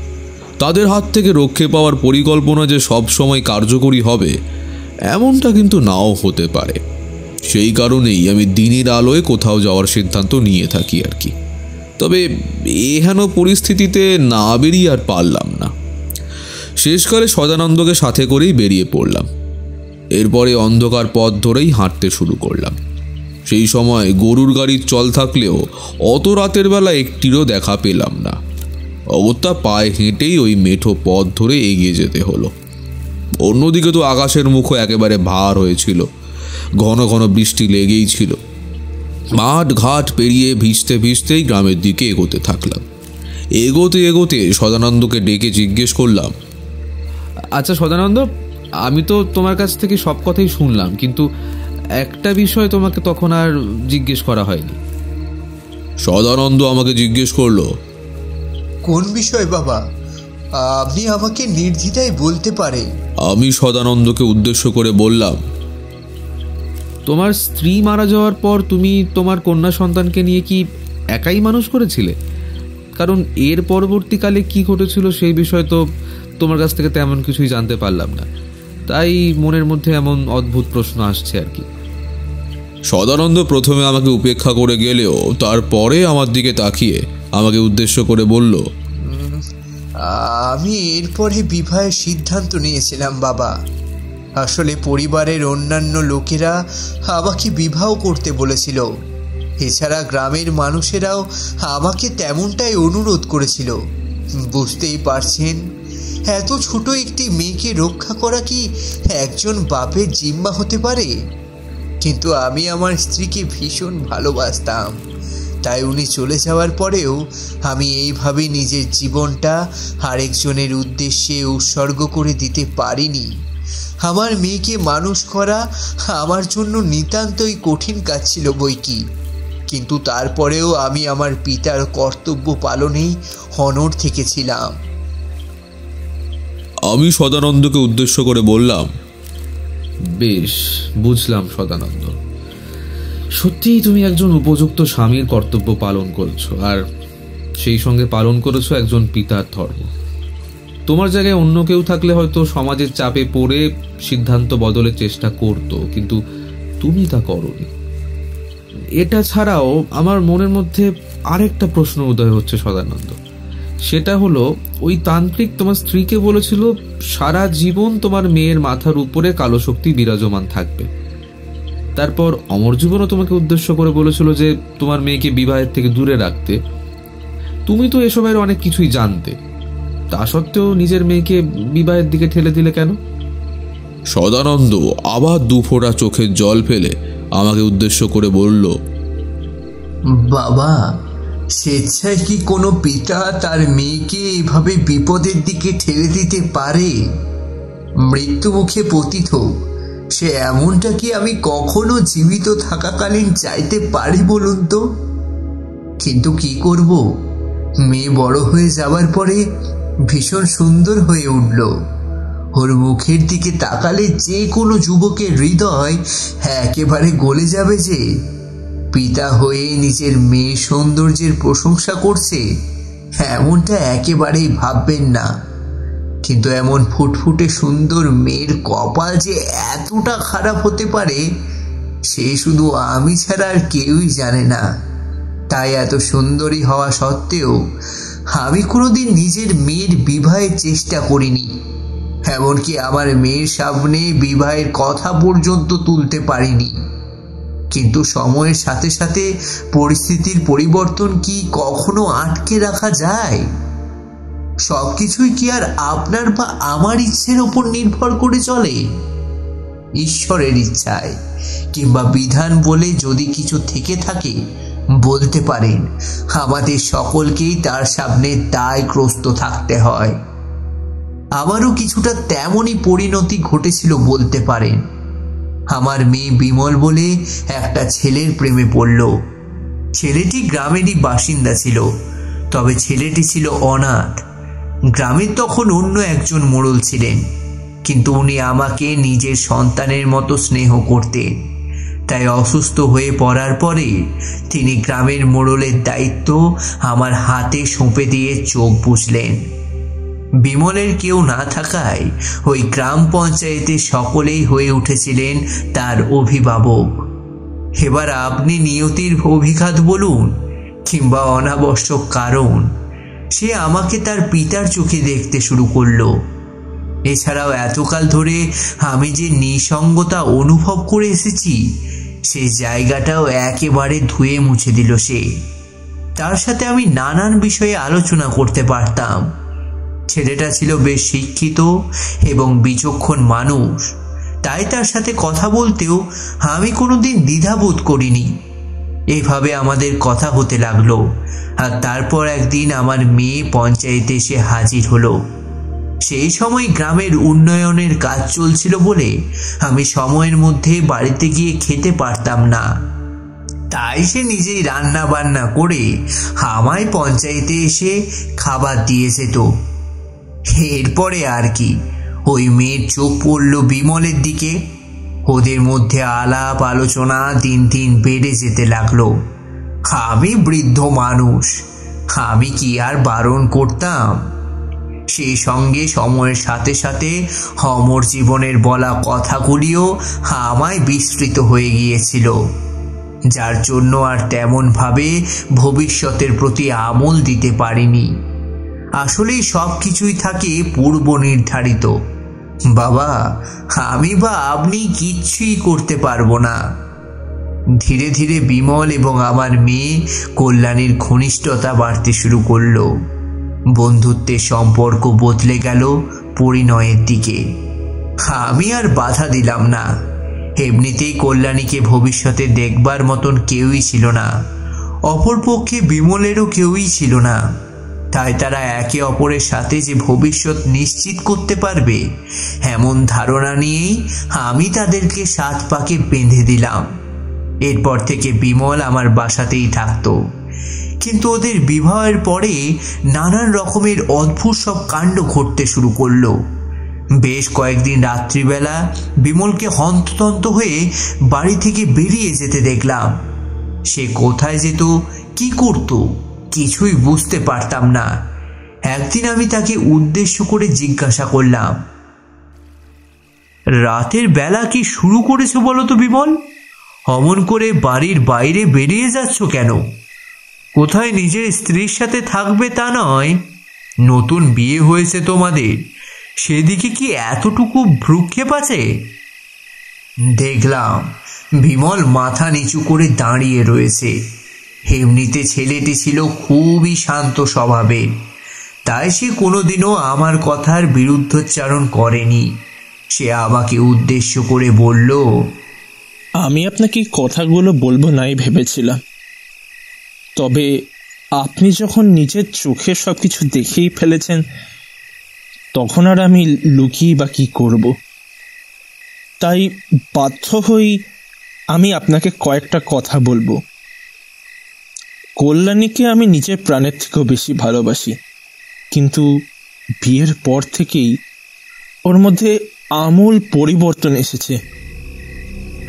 তাদের হাত থেকে রক্ষে পাওয়ার পরিকল্পনা যে সব সময় কার্যকরী হবে এমনটা কিন্তু নাও হতে পারে। সেই কারণেই আমি দিনের আলোয় কোথাও যাওয়ার সিদ্ধান্ত নিয়ে থাকি আর কি। তবে এহেন পরিস্থিতিতে না বেরিয়ে আর পারলাম না। শেষকালে সদানন্দকে সাথে করেই বেরিয়ে পড়লাম। এরপরে অন্ধকার পথ ধরেই হাঁটতে শুরু করলাম। সেই সময় গরুর গাড়ির চল থাকলেও অত রাতের বেলা একটিরও দেখা পেলাম না। অগত্যা পায়ে হেঁটেই ওই মেঠো পথ ধরে এগিয়ে যেতে হলো। অন্যদিকে তো আকাশের মুখও একেবারে ভার হয়েছিল। ঘন ঘন বৃষ্টি লেগেই ছিল। মাঠ ঘাট পেরিয়ে ভিজতে ভিজতেই গ্রামের দিকে এগোতে থাকলাম। এগোতে এগোতে সদানন্দকে ডেকে জিজ্ঞেস করলাম, আচ্ছা সদানন্দ, আমি তো তোমার কাছ থেকে সব কথাই শুনলাম, কিন্তু একটা বিষয় তোমাকে তখন আর জিজ্ঞেস করা হয়নি। সদানন্দ আমাকে জিজ্ঞেস করলো, কোন বিষয় বাবা? আপনি আমাকে নির্দ্বিধায় বলতে পারেন। আমি সদানন্দকে উদ্দেশ্য করে বললাম, তোমার স্ত্রী মারা যাওয়ার পর তুমি তোমার কন্যা সন্তানকে নিয়ে কি একাই মানুষ করেছিলে? কারণ এর পরবর্তীকালে কি ঘটেছিল সেই বিষয় তো তোমার কাছ থেকে তেমন কিছুই জানতে পারলাম না, তাই মনের মধ্যে এমন অদ্ভুত প্রশ্ন আসছে আর কি। সদানন্দ প্রথমে আমাকে উপেক্ষা করে গেলেও তারপরে আমার দিকে তাকিয়ে আমাকে উদ্দেশ্য করে বলল, আমি এরপরে বিবাহের সিদ্ধান্ত নিয়েছিলাম বাবা। আসলে পরিবারের অন্যান্য লোকেরা আমাকে বিবাহ করতে বলেছিল। এছাড়া গ্রামের মানুষেরাও আমাকে তেমনটাই অনুরোধ করেছিল। বুঝতেই পারছেন, এত ছোট একটি মেয়েকে রক্ষা করা কি একজন বাপের জিম্মা হতে পারে? কিন্তু আমি আমার স্ত্রীকে ভীষণ ভালোবাসতাম, তাই উনি চলে যাওয়ার পরেও আমি এইভাবে নিজের জীবনটা আরেকজনের উদ্দেশ্যে উৎসর্গ করে দিতে পারিনি। আমার মেয়েকে মানুষ করা আমার জন্য নিতান্তই কঠিন কাজ ছিল বৈকি, কিন্তু তারপরেও আমি আমার পিতার কর্তব্য পালনেই অনড় থেকেছিলাম। আমি সদানন্দকে উদ্দেশ্য করে বললাম, বেশ বুঝলাম সদানন্দ, সত্যিই তুমি একজন উপযুক্ত স্বামীর কর্তব্য পালন করেছো, আর সেই সঙ্গে পালন করেছো একজন পিতার ধর্ম। তোমার জায়গায় অন্য কেউ থাকলে হয়তো সমাজের চাপে পড়ে সিদ্ধান্ত বদলের চেষ্টা করতো, কিন্তু তুমি তা করোনি। এটা ছাড়াও আমার মনের মধ্যে আরেকটা প্রশ্ন উদয় হচ্ছে সদানন্দ। সেটা হলো, ওই তান্ত্রিক তোমার স্ত্রীকে বলেছিল সারা জীবন তোমার মেয়ের মাথার উপরে কালো শক্তি বিরাজমান থাকবে। তারপর অমরজীবনও তোমাকে উদ্দেশ্য করে বলেছিল যে তোমার মেয়েকে বিবাহের থেকে দূরে রাখতে। তুমি তো এসবের অনেক কিছুই জানতে, তা সত্ত্বেও নিজের মেয়েকে বিবাহের দিকে ঠেলে দিলে কেন? সদানন্দ আবার দুফোঁটা চোখের জল ফেলে আমাকে উদ্দেশ্য করে বলল, বাবা, স্বেচ্ছায় কি কোনো পিতা তার মেয়েকে এভাবে বিপদের দিকে ঠেলে দিতে পারে? মৃত্যু মুখে পতিত সে এমনটা কি আমি কখনো জীবিত থাকাকালীন চাইতে পারি বলুন তো? কিন্তু কি করব, মেয়ে বড় হয়ে যাওয়ার পরে ভীষণ সুন্দর হয়ে উঠল। ওর মুখের দিকে তাকালে যে কোনো যুবকের হৃদয় একেবারে গলে যাবে যে পিতা হয়ে নিজের মেয়ে সৌন্দর্যের প্রশংসা করছে, এমনটা একেবারেই ভাববেন না। কিন্তু এমন ফুটফুটে সুন্দর মেয়ের কপাল যে এতটা খারাপ হতে পারে সে শুধু আমি ছাড়া আর কেউই জানে না। তাই এত সুন্দরী হওয়া সত্ত্বেও আমি কোনোদিন নিজের মেয়ের বিবাহের চেষ্টা করিনি, এমনকি আমার মেয়ের সামনে বিবাহের কথা পর্যন্ত তুলতে পারিনি। কিন্তু সময়ের সাথে সাথে পরিস্থিতির পরিবর্তন কি কখনো আটকে রাখা যায়? সবকিছুই কি আর আপনার বা আমার ইচ্ছের ওপর নির্ভর করে চলে? ঈশ্বরের ইচ্ছায় কিংবা বিধান বলে যদি কিছু থেকে থাকে বলতে পারেন, আমাদের সকলকেই তার সামনে দায়গ্রস্ত থাকতে হয়। আমারও কিছুটা তেমনই পরিণতি ঘটেছিল বলতে পারেন। আমার মেয়ে বিমল বলে একটা ছেলের প্রেমে পড়ল। ছেলেটি গ্রামেরই বাসিন্দা ছিল, তবে ছেলেটি ছিল অনাথ। গ্রামের তখন অন্য একজন মোড়ল ছিলেন, কিন্তু উনি আমাকে নিজের সন্তানের মতো স্নেহ করতেন। তাই অসুস্থ হয়ে পড়ার পরে তিনি গ্রামের মোড়লের দায়িত্ব আমার হাতে সঁপে দিয়ে চোখ বুঝলেন। বিমলের কেউ না থাকায় ওই গ্রাম পঞ্চায়েতে সকলেই হয়ে উঠেছিলেন তার অভিভাবক। এবার আপনি নিয়তির অভিঘাত বলুন কিংবা অনাবশ্যক কারণ, সে আমাকে তার পিতার চোখে দেখতে শুরু করলো। এছাড়াও এতকাল ধরে আমি যে নিঃসঙ্গতা অনুভব করে এসেছি সেই জায়গাটাও একেবারে ধুয়ে মুছে দিল সে। তার সাথে আমি নানান বিষয়ে আলোচনা করতে পারতাম। ছেলেটা ছিল বেশ শিক্ষিত এবং বিচক্ষণ মানুষ, তাই তার সাথে কথা বলতেও আমি কোনোদিন দ্বিধাবোধ করিনি। এইভাবে আমাদের কথা হতে লাগলো। আর তারপর একদিন আমার মেয়ে পঞ্চায়েতে এসে হাজির হলো। সেই সময় গ্রামের উন্নয়নের কাজ চলছিল বলে আমি সময়ের মধ্যে বাড়িতে গিয়ে খেতে পারতাম না। তাই সে নিজেই রান্না বান্না করে আমায় পঞ্চায়েতে এসে খাবার দিয়ে যেত। এরপরে আর কি, ওই মেয়ের চোখ পড়ল বিমলের দিকে। ওদের মধ্যে আলাপ আলোচনা দিন দিন বেড়ে যেতে লাগলো। আমি বৃদ্ধ মানুষ, আমি কি আর বারণ করতাম? সেই সঙ্গে সময়ের সাথে সাথে অমর জীবনের বলা কথাগুলিও আমায় বিস্তৃত হয়ে গিয়েছিল, যার জন্য আর তেমন ভাবে ভবিষ্যতের প্রতি আমল দিতে পারিনি। আসলেই সব কিছুই থাকে পূর্ব নির্ধারিত। বাবা, আমি বা আপনি কিচ্ছুই করতে পারবো না। ধীরে ধীরে বিমল এবং আমার মেয়ে কল্যাণীর ঘনিষ্ঠতা বাড়তে শুরু করলো। বন্ধুত্বের সম্পর্ক বদলে গেল পরিণয়ের দিকে। আমি আর বাধা দিলাম না। এমনিতেই কল্যাণীকে ভবিষ্যতে দেখবার মতন কেউই ছিল না, অপরপক্ষে বিমলেরও কেউই ছিল না। তাই তারা একে অপরের সাথে যে ভবিষ্যৎ নিশ্চিত করতে পারবে এমন ধারণা নিয়েই আমি তাদেরকে 7 পাকে বেঁধে দিলাম। এরপর থেকে বিমল আমার বাসাতেই থাকতো। কিন্তু ওদের বিবাহের পরে নানান রকমের অদ্ভুত সব কাণ্ড ঘটতে শুরু করলো। বেশ কয়েকদিন রাত্রিবেলা বিমলকে হন্তদন্ত হয়ে বাড়ি থেকে বেরিয়ে যেতে দেখলাম। সে কোথায় যেত, কি করত, কিছুই বুঝতে পারতাম না। একদিন আমি তাকে উদ্দেশ্য করে জিজ্ঞাসা করলাম, রাতের বেলা কি শুরু করেছো বলো তো বিমল? অমন করে বাড়ির বাইরে বেরিয়ে যাচ্ছ কেন? কোথায় নিজের স্ত্রীর সাথে থাকবে তা নয়, নতুন বিয়ে হয়েছে তোমাদের, সেদিকে কি এতটুকু ভ্রুক্ষেপ আছে? দেখলাম বিমল মাথা নিচু করে দাঁড়িয়ে রয়েছে। এমনিতে ছেলেটি ছিল খুবই শান্ত স্বভাবের, তাই সে কোনোদিনও আমার কথার বিরুদ্ধোচ্চারণ করেনি। সে আমাকে উদ্দেশ্য করে বলল, আমি আপনাকে কথাগুলো বলবো নাই ভেবেছিলাম, তবে আপনি যখন নিজের চোখে সব কিছু দেখেই ফেলেছেন, তখন আর আমি লুকিয়ে বা কী করব। তাই বাধ্য হই আমি আপনাকে কয়েকটা কথা বলবো। কল্যাণীকে আমি নিজের প্রাণের থেকেও বেশি ভালোবাসি, কিন্তু বিয়ের পর থেকেই ওর মধ্যে আমূল পরিবর্তন এসেছে।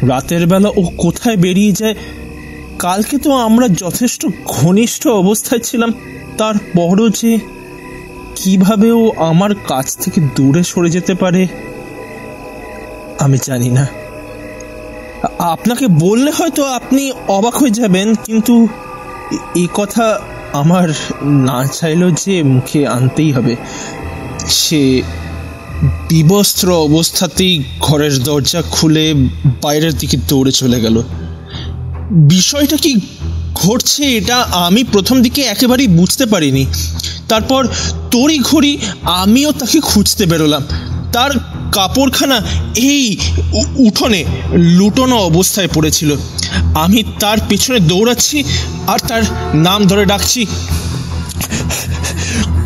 রাতের বেলা ও কোথায় বেরিয়ে যায়, কালকে তো আমরা যথেষ্ট ঘনিষ্ঠ অবস্থায় ছিলাম, তারপরও যে কিভাবে ও আমার কাছ থেকে দূরে সরে যেতে পারে আমি জানি না। আপনাকে বললে হয়তো আপনি অবাক হয়ে যাবেন, কিন্তু এই কথা আমার না চাইলেও যে মুখে আনতেই হবে। সে বিবস্ত্র অবস্থাতেই ঘরের দরজা খুলে বাইরের দিকে দৌড়ে চলে গেল। বিষয়টা কি ঘটছে এটা আমি প্রথম দিকে একেবারেই বুঝতে পারিনি। তারপর তড়িঘড়ি আমিও তাকে খুঁজতে বেরোলাম। তার কাপড়খানা এই উঠোনে লুটোনো অবস্থায় পড়েছিল। আমি তার পেছনে দৌড়াচ্ছি আর তার নাম ধরে ডাকছি,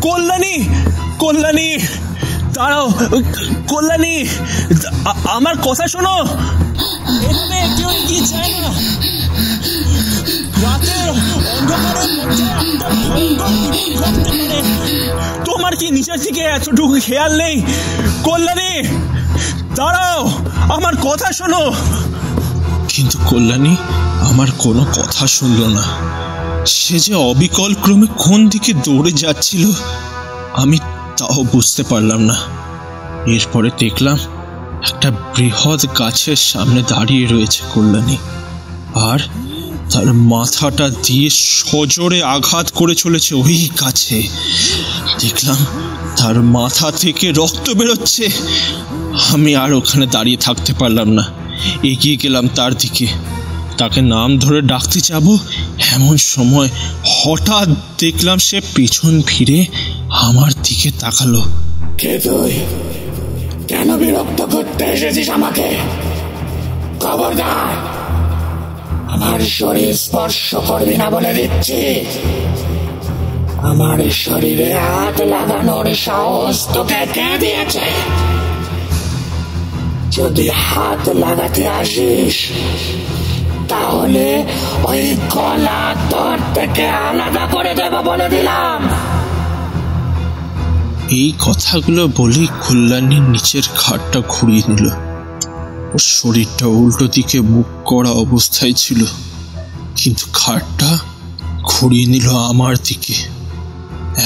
কল্যাণী, কল্যাণী, দাঁড়াও, কল্যাণী, আমার কথা শোনো। তোমার কি নিজের দিকে এতটুকু খেয়াল নেই? কল্যাণী, দাঁড়াও, আমার কথা শোনো। কিন্তু কল্যাণী আমার কোনো কথা শুনল না। সে যে অবিকল ক্রমে কোন দিকে দৌড়ে যাচ্ছিল আমি তাও বুঝতে পারলাম না। এরপরে দেখলাম একটা বৃহৎ গাছের সামনে দাঁড়িয়ে রয়েছে কল্যাণী, আর তার মাথাটা দিয়ে সজোরে আঘাত করে চলেছে ওই গাছে। দেখলাম তার মাথা থেকে রক্ত বেরোচ্ছে। আমি আর ওখানে দাঁড়িয়ে থাকতে পারলাম না, এগিয়ে গেলাম তার দিকে। তাকে নাম ধরে ডাকতে যাব, এমন সময় হঠাৎ দেখলাম সে পিছন ফিরে আমার দিকে তাকালো। কে তুই? কেন বিরক্ত করতে এসেছিস আমাকে? খবরদার, আমার শরীর স্পর্শ করবি না বলে দিচ্ছি। আমার শরীরে হাত লাগানোর সাহস তোকে কে দিয়েছে? যদি হাত লাগাতে আসিস তাহলে ওই গলা তোর থেকে আলাদা করে দেব বলে দিলাম। এই কথাগুলো বলেই কল্যাণীর নিচের ঘাড়টা ঘুরিয়ে নিল। ওর শরীরটা উল্টো দিকে মুখ করা অবস্থায় ছিল, কিন্তু ঘাড়টা ঘুরিয়ে নিল আমার দিকে।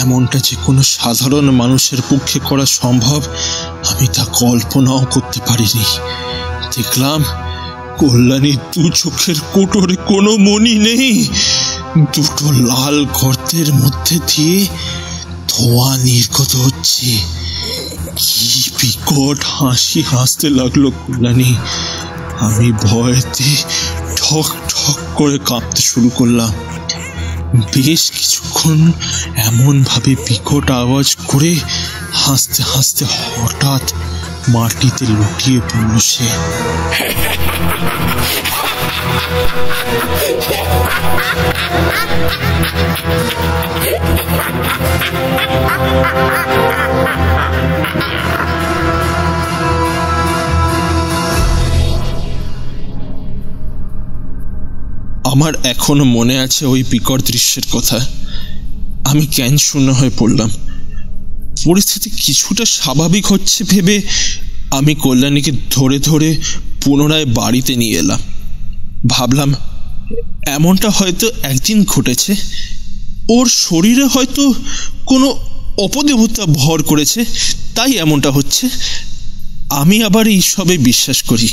এমনটা যে কোনো সাধারণ মানুষের পক্ষে করা সম্ভব আমি তা কল্পনাও করতে পারিনি। দেখলাম কল্যাণীর দু চোখের কোটরে কোনো মণি নেই। দুটো লাল গর্তের মধ্যে দিয়ে ধোঁয়া নির্গত হচ্ছে। কি বিকট হাসি হাসতে লাগলো কল্যাণী। আমি ভয়েতে ঠক ঠক করে কাঁপতে শুরু করলাম। বেশ কিছুক্ষণ এমন ভাবে বিকট আওয়াজ করে হাসতে হাসতে হঠাৎ মাটিতে লুটিয়ে পড়ল সে। আমার এখনো মনে আছে ওই বিকট দৃশ্যের কথা। আমি জ্ঞান শূন্য হয়ে পড়লাম। পরিস্থিতি কিছুটা স্বাভাবিক হচ্ছে ভেবে আমি কল্যাণীকে ধরে ধরে পুনরায় বাড়িতে নিয়ে এলাম। ভাবলাম এমনটা হয়তো একদিন ঘটেছে, ওর শরীরে হয়তো কোনো অপদেবতা ভর করেছে, তাই এমনটা হচ্ছে। আমি আবার এইসবে বিশ্বাস করি।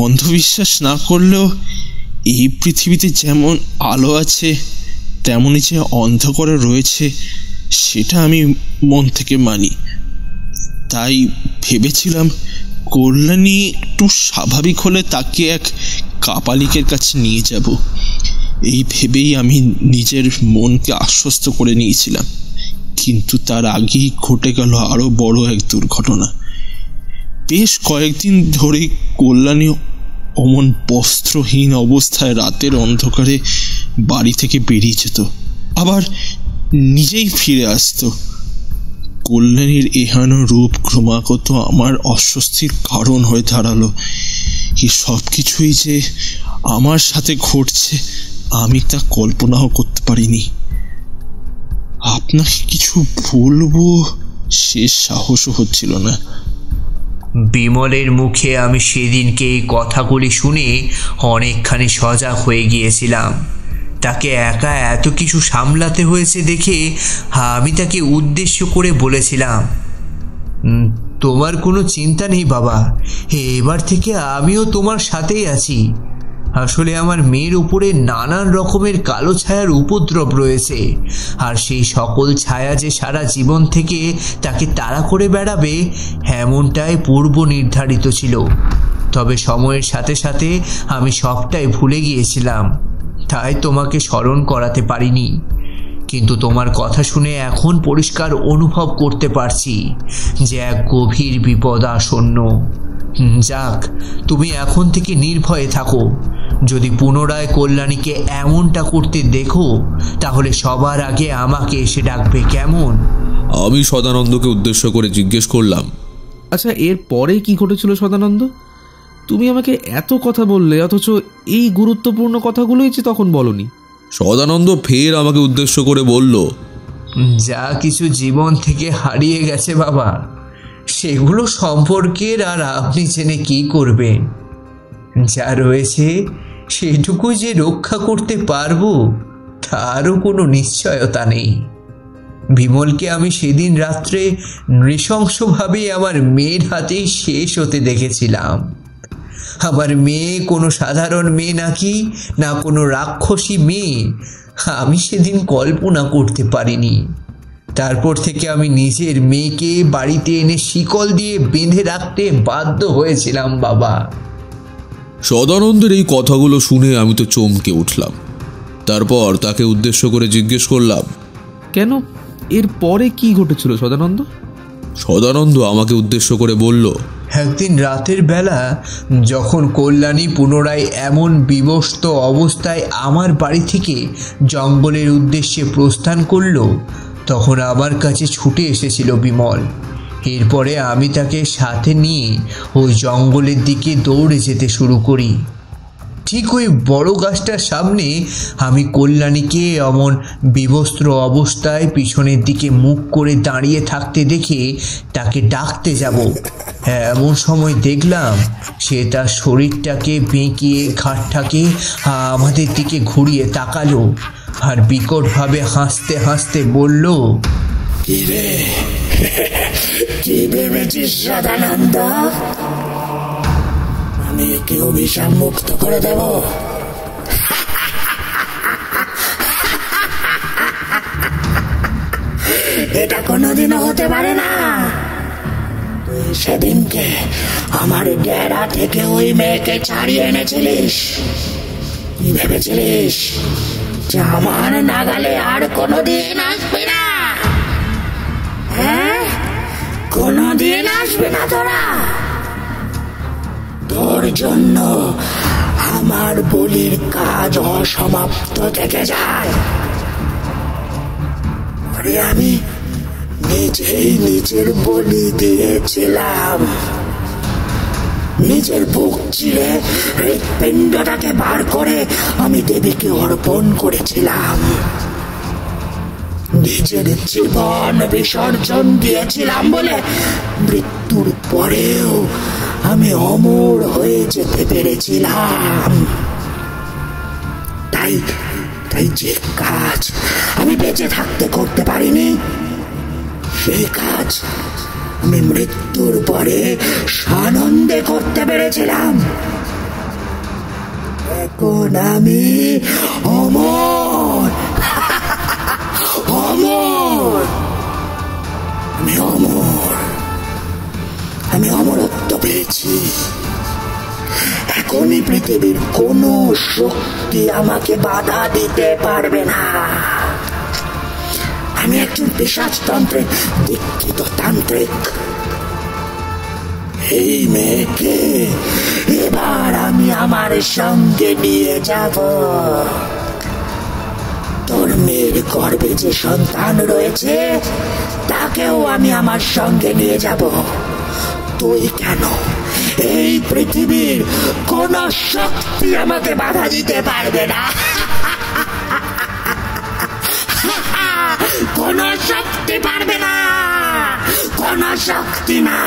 অন্ধবিশ্বাস না করলেও এই পৃথিবীতে যেমন আলো আছে তেমনই যে অন্ধকারে রয়েছে সেটা আমি মন থেকে মানি। তাই ভেবেছিলাম কল্যাণী একটু স্বাভাবিক হলে তাকে এক কাপালিকের কাছে নিয়ে যাব, এই ভেবেই আমি নিজের মনকে আশ্বস্ত করে নিয়েছিলাম। কিন্তু তার আগেই ঘটে গেল আরো বড় এক দুর্ঘটনা। বেশ কয়েকদিন ধরে কল্যাণী অমন বস্ত্রহীন অবস্থায় রাতের অন্ধকারে বাড়ি থেকে বেরিয়ে যেত, আবার নিজেই ফিরে আসতো। কল্যাণীর এহেন রূপ ক্রমাগত আমার অস্বস্তির কারণ হয়ে দাঁড়ালো। এই সব কিছুই যে আমার সাথে ঘটছে আমি তা কল্পনাও করতে পারিনি। আপনাকে কিছু বলবো সে সাহসও হচ্ছিল না। বিমলের মুখে আমি সেদিনকে এই কথাগুলি শুনে অনেকখানি সজাগ হয়ে গিয়েছিলাম। তাকে একা এত কিছু সামলাতে হয়েছে দেখে আমি তাকে উদ্দেশ্য করে বলেছিলাম, তোমার কোনো চিন্তা নেই বাবা, এবার থেকে আমিও তোমার সাথেই আছি। আসলে আমার মেয়ের উপরে নানান রকমের কালো ছায়ার উপদ্রব রয়েছে, আর সেই সকল ছায়া যে সারা জীবন থেকে তাকে তাড়া করে বেড়াবে এমনটাই পূর্ব নির্ধারিত ছিল। তবে সময়ের সাথে সাথে আমি সবটাই ভুলে গিয়েছিলাম, তাই তোমাকে স্মরণ করাতে পারিনি। কিন্তু তোমার কথা শুনে এখন পরিষ্কার অনুভব করতে পারছি যে এক গভীর বিপদ আসন্ন। যাক, তুমি এখন থেকে নির্ভয়ে থাকো। যদি পুনরায় কল্যাণীকে এমনটা করতে দেখো তাহলে সবার আগে আমাকে এসে ডাকবে, কেমন? আমি সদানন্দকে উদ্দেশ্য করে জিজ্ঞেস করলাম, আচ্ছা এর পরে কি ঘটেছিল সদানন্দ? তুমি আমাকে এত কথা বললে অথচ এই গুরুত্বপূর্ণ কথাগুলোই যে তখন বলনি। সদানন্দ ফের আমাকে উদ্দেশ্য করে বলল, যা কিছু জীবন থেকে হারিয়ে গেছে বাবা, সেগুলো সম্পর্কের আর আপনি জেনে কি করবেন? যা রয়েছে সেটুকু যে রক্ষা করতে পারবো তারও কোনো নিশ্চয়তা নেই। বিমলকে আমি সেদিন রাত্রে নৃশংসভাবে আমার মেয়ের হাতেই শেষ হতে দেখেছিলাম। আমার মেয়ে কোনো সাধারণ মেয়ে নাকি না কোনো রাক্ষসী মেয়ে আমি সেদিন কল্পনা করতে পারিনি। তারপর থেকে আমি নিজের মেয়েকে বাড়িতে এনে শিকল দিয়ে বেঁধে রাখতে বাধ্য হয়েছিলাম বাবা। সদানন্দের এই কথাগুলো শুনে আমি তো চমকে উঠলাম। তারপর তাকে উদ্দেশ্য করে জিজ্ঞেস করলাম, কেন, এর পরে কি ঘটেছিল সদানন্দ? সদানন্দ আমাকে উদ্দেশ্য করে বলল, একদিন রাতের বেলা যখন কল্যাণী পুনরায় এমন বিবস্ত অবস্থায় আমার বাড়ি থেকে জঙ্গলের উদ্দেশ্যে প্রস্থান করল, তখন আমার কাছে ছুটে এসেছিল বিমল। এরপরে আমি তাকে সাথে নিয়ে ওই জঙ্গলের দিকে দৌড়ে যেতে শুরু করি। ঠিক ওই বড় গাছটার সামনে আমি কল্যাণীকে এমন বিবস্ত্র অবস্থায় পিছনের দিকে মুখ করে দাঁড়িয়ে থাকতে দেখে তাকে ডাকতে যাব, এমন সময় দেখলাম সে তার শরীরটাকে বেঁকিয়ে ঘাটটাকে আমাদের দিকে ঘুরিয়ে তাকালো আর বিকটভাবে হাসতে হাসতে বলল, কি রে, কি ভেবেছিস সদানন্দ? আমি কি অভিশাপ মুক্ত করে দেব? এটা কোনোদিনও হতে পারে না। তুই সেদিনকে আমার ডেরা থেকে ওই মেয়েকে ছাড়িয়ে এনেছিলিস। কি ভেবেছিলিস যে আমার নাগালে আর কোনোদিন আসবে না? হ্যাঁ, কোনোদিন আসবে না তোরা। তোর জন্য আমার বলির কাজ অসমাপ্ত থেকে যায়। আরে আমি নিজেই নিজের বলি দিয়েছিলাম। নিজের বুক চিরে হৃৎপিণ্ডটাকে বার করে আমি দেবীকে অর্পণ করেছিলাম। নিজের জীবন বিসর্জন দিয়েছিলাম বলে মৃত্যুর পরেও আমি অমর হয়ে যেতে পেরেছিলাম। তাই যে কাজ আমি বেঁচে থাকতে করতে পারিনি, সেই কাজ আমি মৃত্যুর পরে সানন্দে করতে পেরেছিলাম। এখন আমি অমর, অমর, আমি অমর, আমি অমরত্ব পেয়েছি। পেরেছি। এখনই পৃথিবীর কোনো শক্তি আমাকে বাধা দিতে পারবে না। আমি একজন পিশাচতন্ত্রে দীক্ষিত তান্ত্রিক। এই মেয়েকে এবার আমি আমার সঙ্গে নিয়ে যাব। তোর মেয়ের গর্ভে যে সন্তান রয়েছে তাকেও আমি আমার সঙ্গে নিয়ে যাব। তুই কেন, এই পৃথিবীর কোন শক্তি আমাকে বাধা দিতে পারবে না। কোন শক্তি পারবে না, কোন শক্তি না।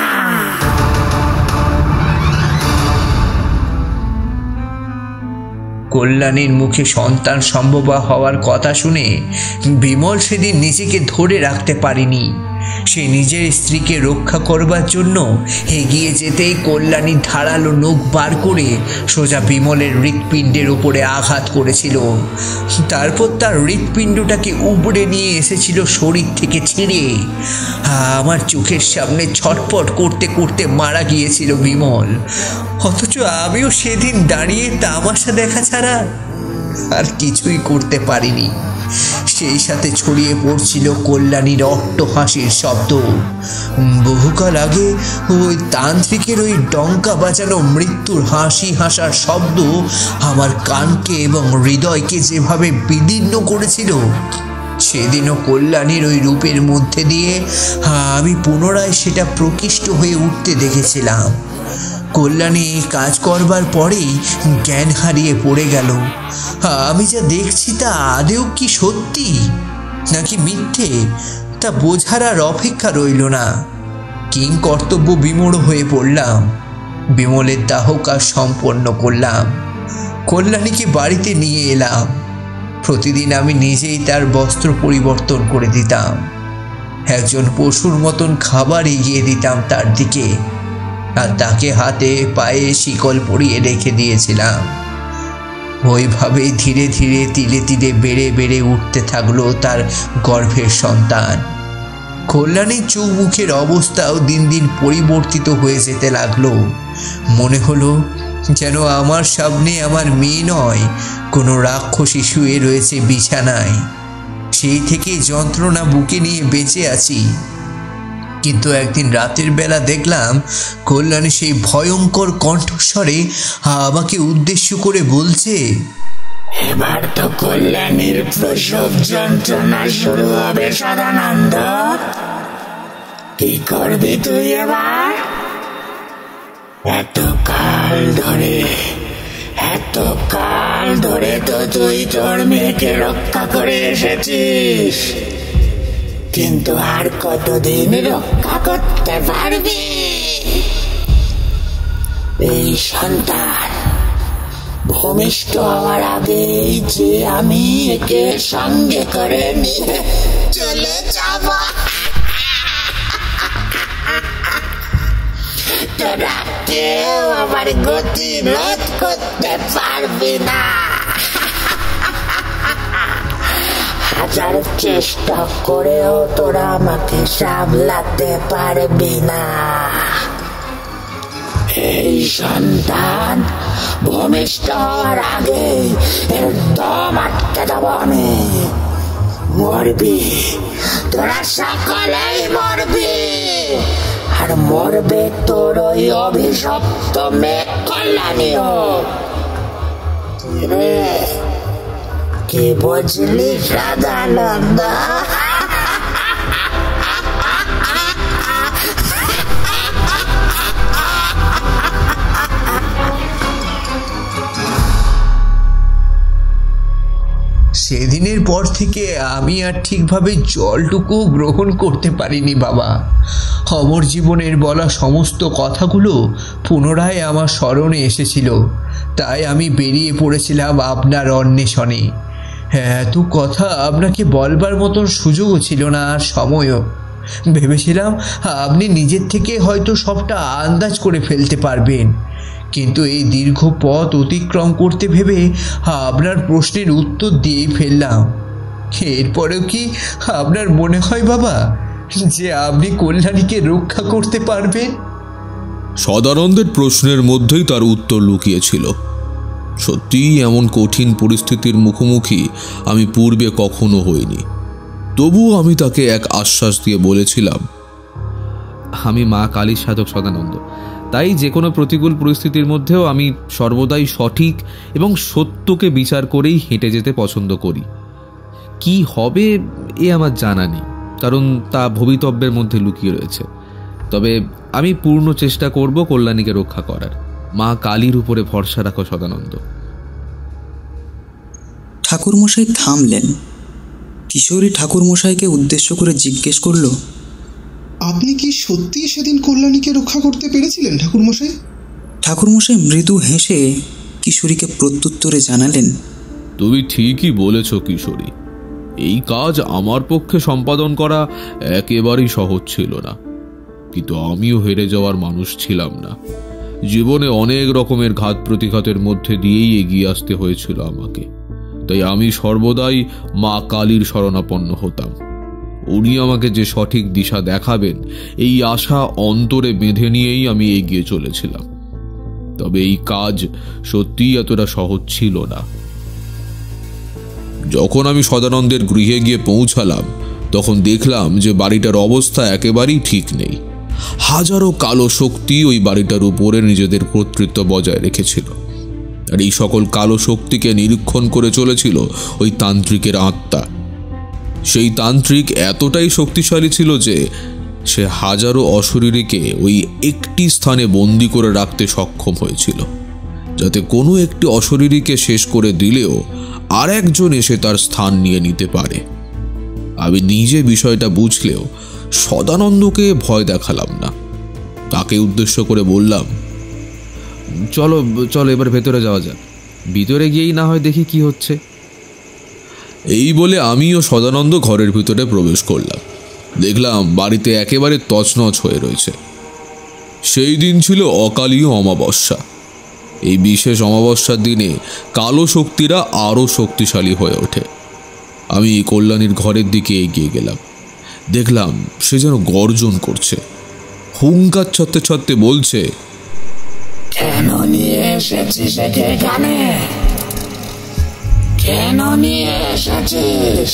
কল্যাণীর মুখে সন্তান সম্ভব হওয়ার কথা শুনে বিমল সেদিন নিজেকে ধরে রাখতে পারেনি। সে নিজের স্ত্রীকে রক্ষা করবার জন্য এগিয়ে যেতেই কল্যাণী ধারালো নখ বার করে সোজা বিমলের হৃৎপিণ্ডের উপরে আঘাত করেছিল। তারপর তার হৃৎপিণ্ডটাকে উবড়ে নিয়ে এসেছিল শরীর থেকে ছিঁড়ে। আমার চোখের সামনে ছটফট করতে করতে মারা গিয়েছিল বিমল। অথচ আমিও সেদিন দাঁড়িয়ে তামাশা দেখা ছাড়া আর কিছুই করতে পারিনি। সেই সাথে ছড়িয়ে পড়ছিল কল্যাণীর অট্টহাসির শব্দ। বহুকাল আগে ওই তান্ত্রিকের ওই ডঙ্কা বাজানো মৃত্যুর হাসি হাসার শব্দ আমার কানকে এবং হৃদয়কে যেভাবে বিদীর্ণ করেছিল, সেদিনও কল্যাণীর ওই রূপের মধ্যে দিয়ে আমি পুনরায় সেটা প্রকৃষ্ট হয়ে উঠতে দেখেছিলাম। কল্যাণী কাজ করবার পরেই জ্ঞান হারিয়ে পড়ে গেল। আমি যা দেখছি তা আদেও কি সত্যি নাকি মিথ্যে তা বোঝার আর অপেক্ষা রইল না। কিং কর্তব্য বিমূঢ় হয়ে পড়লাম। বিমলের দাহ কাজ সম্পন্ন করলাম। কল্যাণীকে বাড়িতে নিয়ে এলাম। প্রতিদিন আমি নিজেই তার বস্ত্র পরিবর্তন করে দিতাম। একজন পশুর মতন খাবার এগিয়ে দিতাম তার দিকে, আর তাকে হাতে পায়ে শিকল পরিয়ে রেখে দিয়েছিলাম। ওইভাবেই ধীরে ধীরে তিলে তিলে বেড়ে বেড়ে উঠতে থাকলো তার গর্ভের সন্তান। কল্যাণীর চোখ মুখের অবস্থাও দিন দিন পরিবর্তিত হয়ে যেতে লাগলো। মনে হলো যেন আমার সামনে আমার মেয়ে নয়, কোনো রাক্ষসী শুয়ে রয়েছে বিছানায়। সেই থেকে যন্ত্রণা বুকে নিয়ে বেঁচে আছি। কিন্তু একদিন রাতের বেলা দেখলাম কল্যাণী সেই ভয়ঙ্কর কণ্ঠস্বরে আমাকে উদ্দেশ্য করে বলছে, এবার তো কল্যাণীর প্রসব যন্ত্রণা শুরু হবে সদানন্দ। কি করবি তুই এবার? এতকাল ধরে তো তুই তোর মেয়েকে রক্ষা করে এসেছিস, কিন্তু আর কতদিন রক্ষা করতে পারবি? এই সন্তান ভূমিষ্ঠ হওয়ার আগেই যে আমি একে সঙ্গে করে নিয়ে চলে যাব, তোরা কেউ আমার গতি রোধ করতে পারবি না। হাজার চেষ্টা করেও তোরা আমাকে সামলাতে পারবি না। এই সন্তান ভূমিষ্ঠ হওয়ার আগে এর দম আটকে দেব আমি। মরবি, তোরা সকলেই মরবি, আর মরবে তোর ওই অভিশপ্ত মেয়ে কল্যাণীও। কি বুঝলি সদানন্দ? সেদিনের পর থেকে আমি আর ঠিকভাবে জলটুকু গ্রহণ করতে পারিনি বাবা। অমর জীবনের বলা সমস্ত কথাগুলো পুনরায় আমার স্মরণে এসেছিল, তাই আমি বেরিয়ে পড়েছিলাম আপনার অন্বেষণে। এত কথা আপনাকে বলবার মতন সুযোগও ছিল না আর সময়ও। ভেবেছিলাম আপনি নিজের থেকে হয়তো সবটা আন্দাজ করে ফেলতে পারবেন, কিন্তু এই দীর্ঘ পথ অতিক্রম করতে ভেবে আপনার প্রশ্নের উত্তর দিয়েই ফেললাম। এরপরেও কি আপনার মনে হয় বাবা যে আপনি কল্যাণীকে রক্ষা করতে পারবেন? সদানন্দের প্রশ্নের মধ্যেই তার উত্তর লুকিয়েছিল। সত্যিই এমন কঠিন পরিস্থিতির মুখোমুখি আমি পূর্বে কখনো হইনি। তবুও আমি তাকে এক আশ্বাস দিয়ে বলেছিলাম, আমি মা কালীর সাধক সদানন্দ, তাই যে কোনো প্রতিকূল পরিস্থিতির মধ্যেও আমি সর্বদাই সঠিক এবং সত্যকে বিচার করেই হেঁটে যেতে পছন্দ করি। কি হবে এ আমার জানা নেই, কারণ তা ভবিতব্যের মধ্যে লুকিয়ে রয়েছে। তবে আমি পূর্ণ চেষ্টা করব কল্যাণীকে রক্ষা করার। মা কালীর উপরে ভরসা রাখো সদানন্দ। ঠাকুরমশাই থামলেন। কিশোরী ঠাকুরমশাইকে উদ্দেশ্য করে জিজ্ঞেস করল, আপনি কি সত্যি সেদিন কল্যাণীকে রক্ষা করতে পেরেছিলেন ঠাকুরমশাই? ঠাকুরমশাই মৃদু হেসে কিশোরীকে প্রত্যুত্তরে জানালেন, তুমি ঠিকই বলেছ কিশোরী, এই কাজ আমার পক্ষে সম্পাদন করা একেবারেই সহজ ছিল না, কিন্তু আমিও হেরে যাওয়ার মানুষ ছিলাম না। জীবনে অনেক রকমের ঘাত প্রতিঘাতের মধ্যে দিয়েই এগিয়ে আসতে হয়েছিল আমাকে, তাই আমি সর্বদাই মা কালীর শরণাপন্ন হতাম। উনি আমাকে যে সঠিক দিশা দেখাবেন এই আশা অন্তরে বেঁধে নিয়েই আমি এগিয়ে চলেছিলাম। তবে এই কাজ সত্যিই এতটা সহজ ছিল না। যখন আমি সদানন্দের গৃহে গিয়ে পৌঁছালাম তখন দেখলাম যে বাড়িটার অবস্থা একেবারেই ঠিক নেই। হাজারো কালো শক্তি ওই বাড়িটার উপরে নিজেদের কর্তৃত্ব বজায় রেখেছিল, আর এই সকল কালো শক্তিকে নিরীক্ষণ করে চলেছিল ওই তান্ত্রিকের আত্মা। সেই তান্ত্রিক এতটাই শক্তিশালী ছিল যে সে হাজারো অশরীরীকে ওই একটি স্থানে বন্দি করে রাখতে সক্ষম হয়েছিল, যাতে কোনো একটি অশরীরীকে শেষ করে দিলেও আর একজন এসে তার স্থান নিয়ে নিতে পারে। আমি নিজে বিষয়টা বুঝলেও সদানন্দকে ভয় দেখালাম না। তাকে উদ্দেশ্য করে বললাম, চলো চলো এবার ভেতরে যাওয়া যাক, ভিতরে গিয়েই না হয় দেখি কি হচ্ছে। এই বলে আমিও সদানন্দ ঘরের ভিতরে প্রবেশ করলাম। দেখলাম বাড়িতে একেবারে তছনছ হয়ে রয়েছে। সেই দিন ছিল অকালীয় অমাবস্যা। এই বিশেষ অমাবস্যার দিনে কালো শক্তিরা আরও শক্তিশালী হয়ে ওঠে। আমি কল্যাণীর ঘরের দিকে এগিয়ে গেলাম। দেখলাম সে যেন গর্জন করছে, হুঙ্কার ছত্তে ছত্তে বলছে, কেন নিয়ে এসেছিস এখানে? কেন নিয়ে এসেছিস?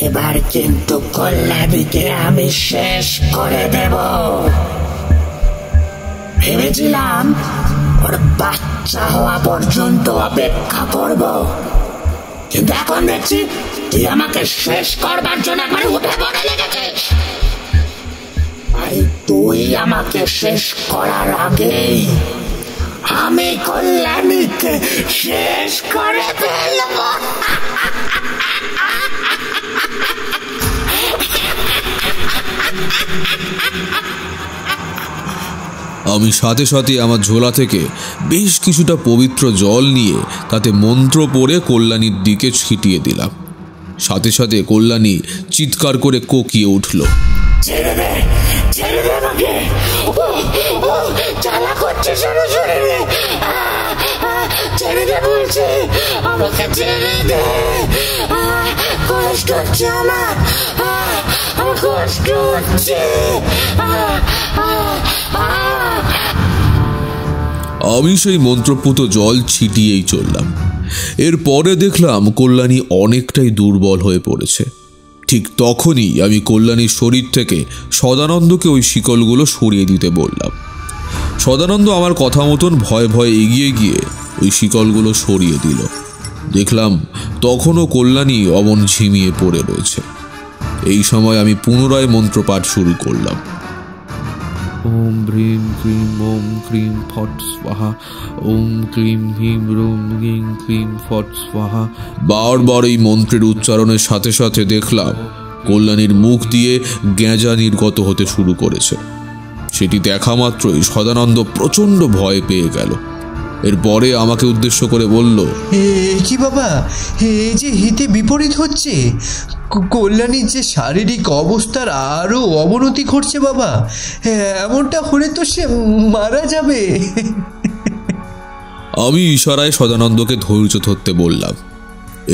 এবার কিন্তু কল্যাণীকে আমি শেষ করে দেব। ভেবেছিলাম ওর বাচ্চা হওয়া পর্যন্ত অপেক্ষা করব, কিন্তু এখন দেখছি তুই আমাকে শেষ করবার জন্য একবার উঠে পড়ে লেগেছিস। তুই আমাকে শেষ করার আগেই আমি কল্যাণীকে শেষ করে ফেলব। আমি সাথে সাথে আমার ঝোলা থেকে বেশ কিছুটা পবিত্র জল নিয়ে তাতে মন্ত্র পড়ে কল্যাণীর দিকে ছিটিয়ে দিলাম। সাথে সাথে কল্যাণী চিৎকার করে কোকিয়ে উঠল, ছেড়ে দে, ছেড়ে দে আমাকে, জ্বালা করছে শরীরে, ছেড়ে দে বলছে, আমাকে ছেড়ে দে, কষ্ট হচ্ছে আমার কষ্ট হচ্ছে। আমি সেই মন্ত্রপুত জল ছিটিয়েই চললাম। এরপরে দেখলাম কল্যাণী অনেকটাই দুর্বল হয়ে পড়েছে। ঠিক তখনই আমি কল্যাণীর শরীর থেকে সদানন্দকে ওই শিকলগুলো সরিয়ে দিতে বললাম। সদানন্দ আমার কথা মতন ভয়ে ভয়ে এগিয়ে গিয়ে ওই শিকলগুলো সরিয়ে দিল। দেখলাম তখনও কল্যাণী অমন ঝিমিয়ে পড়ে রয়েছে। এই সময় আমি পুনরায় মন্ত্রপাঠ শুরু করলাম। ওম ব্রিম ক্রিম ওম ক্রিম ফট স্বাহা, ওম ক্রিম হিম রোম হিং ক্রিম ফট স্বাহা। বারবার এই মন্ত্রের উচ্চারণের সাথে সাথে দেখলাম কল্যাণীর মুখ দিয়ে গেঁজা নির্গত হতে শুরু করেছে। সেটি দেখা মাত্রই সদানন্দ প্রচণ্ড ভয় পেয়ে গেল। এরপরে আমাকে উদ্দেশ্য করে বলল, কি বাবা, এই যে হিতে বিপরীত হচ্ছে, কল্যাণীর যে শারীরিক অবস্থার আরো অবনতি ঘটছে বাবা, এমনটা হলে তো সে মারা যাবে। আমি ইশারায় সদানন্দকে ধৈর্য ধরতে বললাম।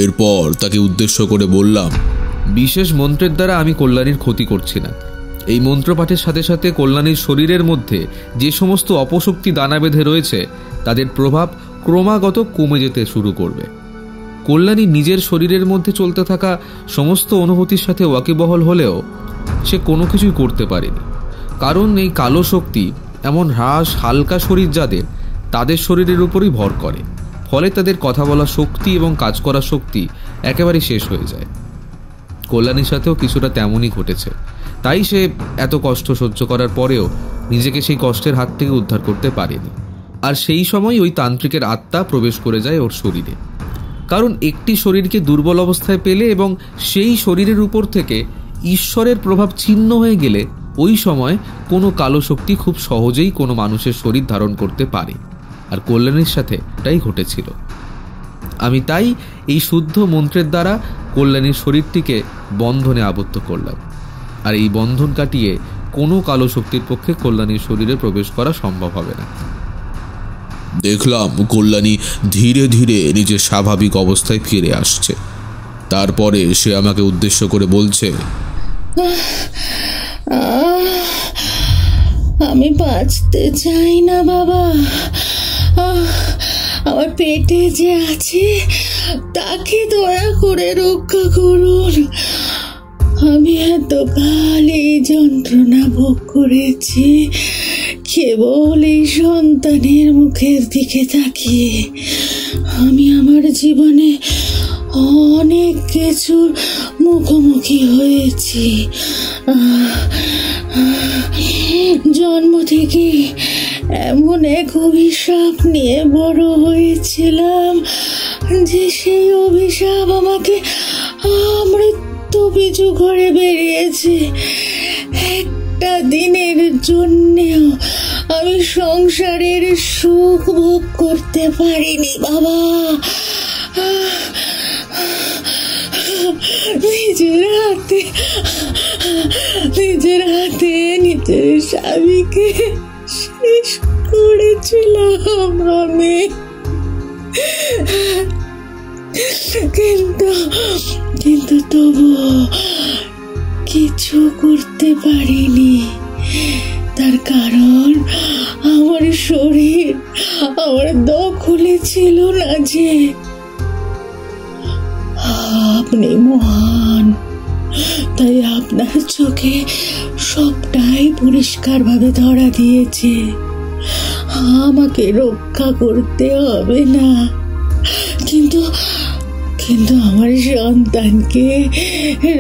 এরপর তাকে উদ্দেশ্য করে বললাম, বিশেষ মন্ত্রের দ্বারা আমি কল্যাণীর ক্ষতি করছি না, এই মন্ত্রপাঠের সাথে সাথে কল্যাণীর শরীরের মধ্যে যে সমস্ত অপশক্তি দানা বেঁধে রয়েছে তাদের প্রভাব ক্রমাগত কমে যেতে শুরু করবে। কল্যাণী নিজের শরীরের মধ্যে চলতে থাকা সমস্ত অনুভূতির সাথে ওয়াকিবহল হলেও সে কোনো কিছুই করতে পারেনি, কারণ এই কালো শক্তি এমন হ্রাস হালকা শরীর যাদের, তাদের শরীরের উপরই ভর করে, ফলে তাদের কথা বলা শক্তি এবং কাজ করার শক্তি একেবারেই শেষ হয়ে যায়। কল্যাণীর সাথেও কিছুটা তেমনই ঘটেছে, তাই সে এত কষ্ট সহ্য করার পরেও নিজেকে সেই কষ্টের হাত থেকে উদ্ধার করতে পারেনি। আর সেই সময় ওই তান্ত্রিকের আত্মা প্রবেশ করে যায় ওর শরীরে, কারণ একটি শরীরকে দুর্বল অবস্থায় পেলে এবং সেই শরীরের উপর থেকে ঈশ্বরের প্রভাব ছিন্ন হয়ে গেলে ওই সময় কোনো কালো শক্তি খুব সহজেই কোনো মানুষের শরীর ধারণ করতে পারে। আর কল্যাণীর সাথে এটাই ঘটেছিল। আমি তাই এই শুদ্ধ মন্ত্রের দ্বারা কল্যাণীর শরীরটিকে বন্ধনে আবদ্ধ করলাম, আর এই বন্ধন কাটিয়ে কোনো কালো শক্তির পক্ষে কল্যাণীর শরীরে প্রবেশ করা সম্ভব হবে না। দেখলাম কল্যাণী ধীরে ধীরে নিজের স্বাভাবিক অবস্থায় ফিরে আসছে। তারপরে সে আমাকে উদ্দেশ্য করে বলছে, আমি বাঁচতে চাই না বাবা, আমার পেটে যে আছে তাকে দয়া করে রক্ষা করুন। আমি এতকাল এই যন্ত্রণা ভোগ করেছি কেবল এই সন্তানের মুখের দিকে তাকিয়ে। আমি আমার জীবনে অনেক কিছুর মুখোমুখি হয়েছি। জন্ম থেকে এমন এক অভিশাপ নিয়ে বড় হয়েছিলাম যে সেই অভিশাপ আমাকে মৃত্যু পিছু করে বেরিয়েছে। একটা দিনের জন্যেও আমি সংসারের সুখ ভোগ করতে পারিনি বাবা। নিজের হাতে নিজের স্বামীকে শেষ করেছিলাম আমি, কিন্তু তবু কিছু করতে পারিনি। তার কারণ আমার শরীর আমার দখলে ছিল না। যে আপনি মহান, তাই আপনার চোখে সবটাই পরিষ্কারভাবে ধরা দিয়েছে। আমাকে রক্ষা করতে হবে না, কিন্তু আমার সন্তানকে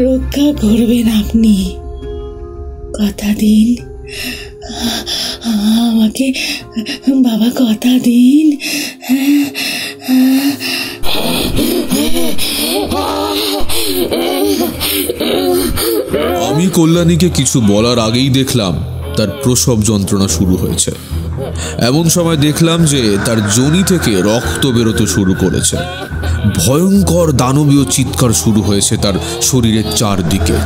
রক্ষা করবেন আপনি। কথা দিন আমাকে বাবা, কথা দিন। আমি কল্যাণীকে কিছু বলার আগেই দেখলাম তার প্রসব যন্ত্রণা শুরু হয়েছে। এমন সময় দেখলাম যে তার যোনি থেকে রক্ত বেরোতে শুরু করেছে। ভয়ঙ্কর দানবীয় চিৎকার শুরু হয়েছে তার শরীরের চারদিকে।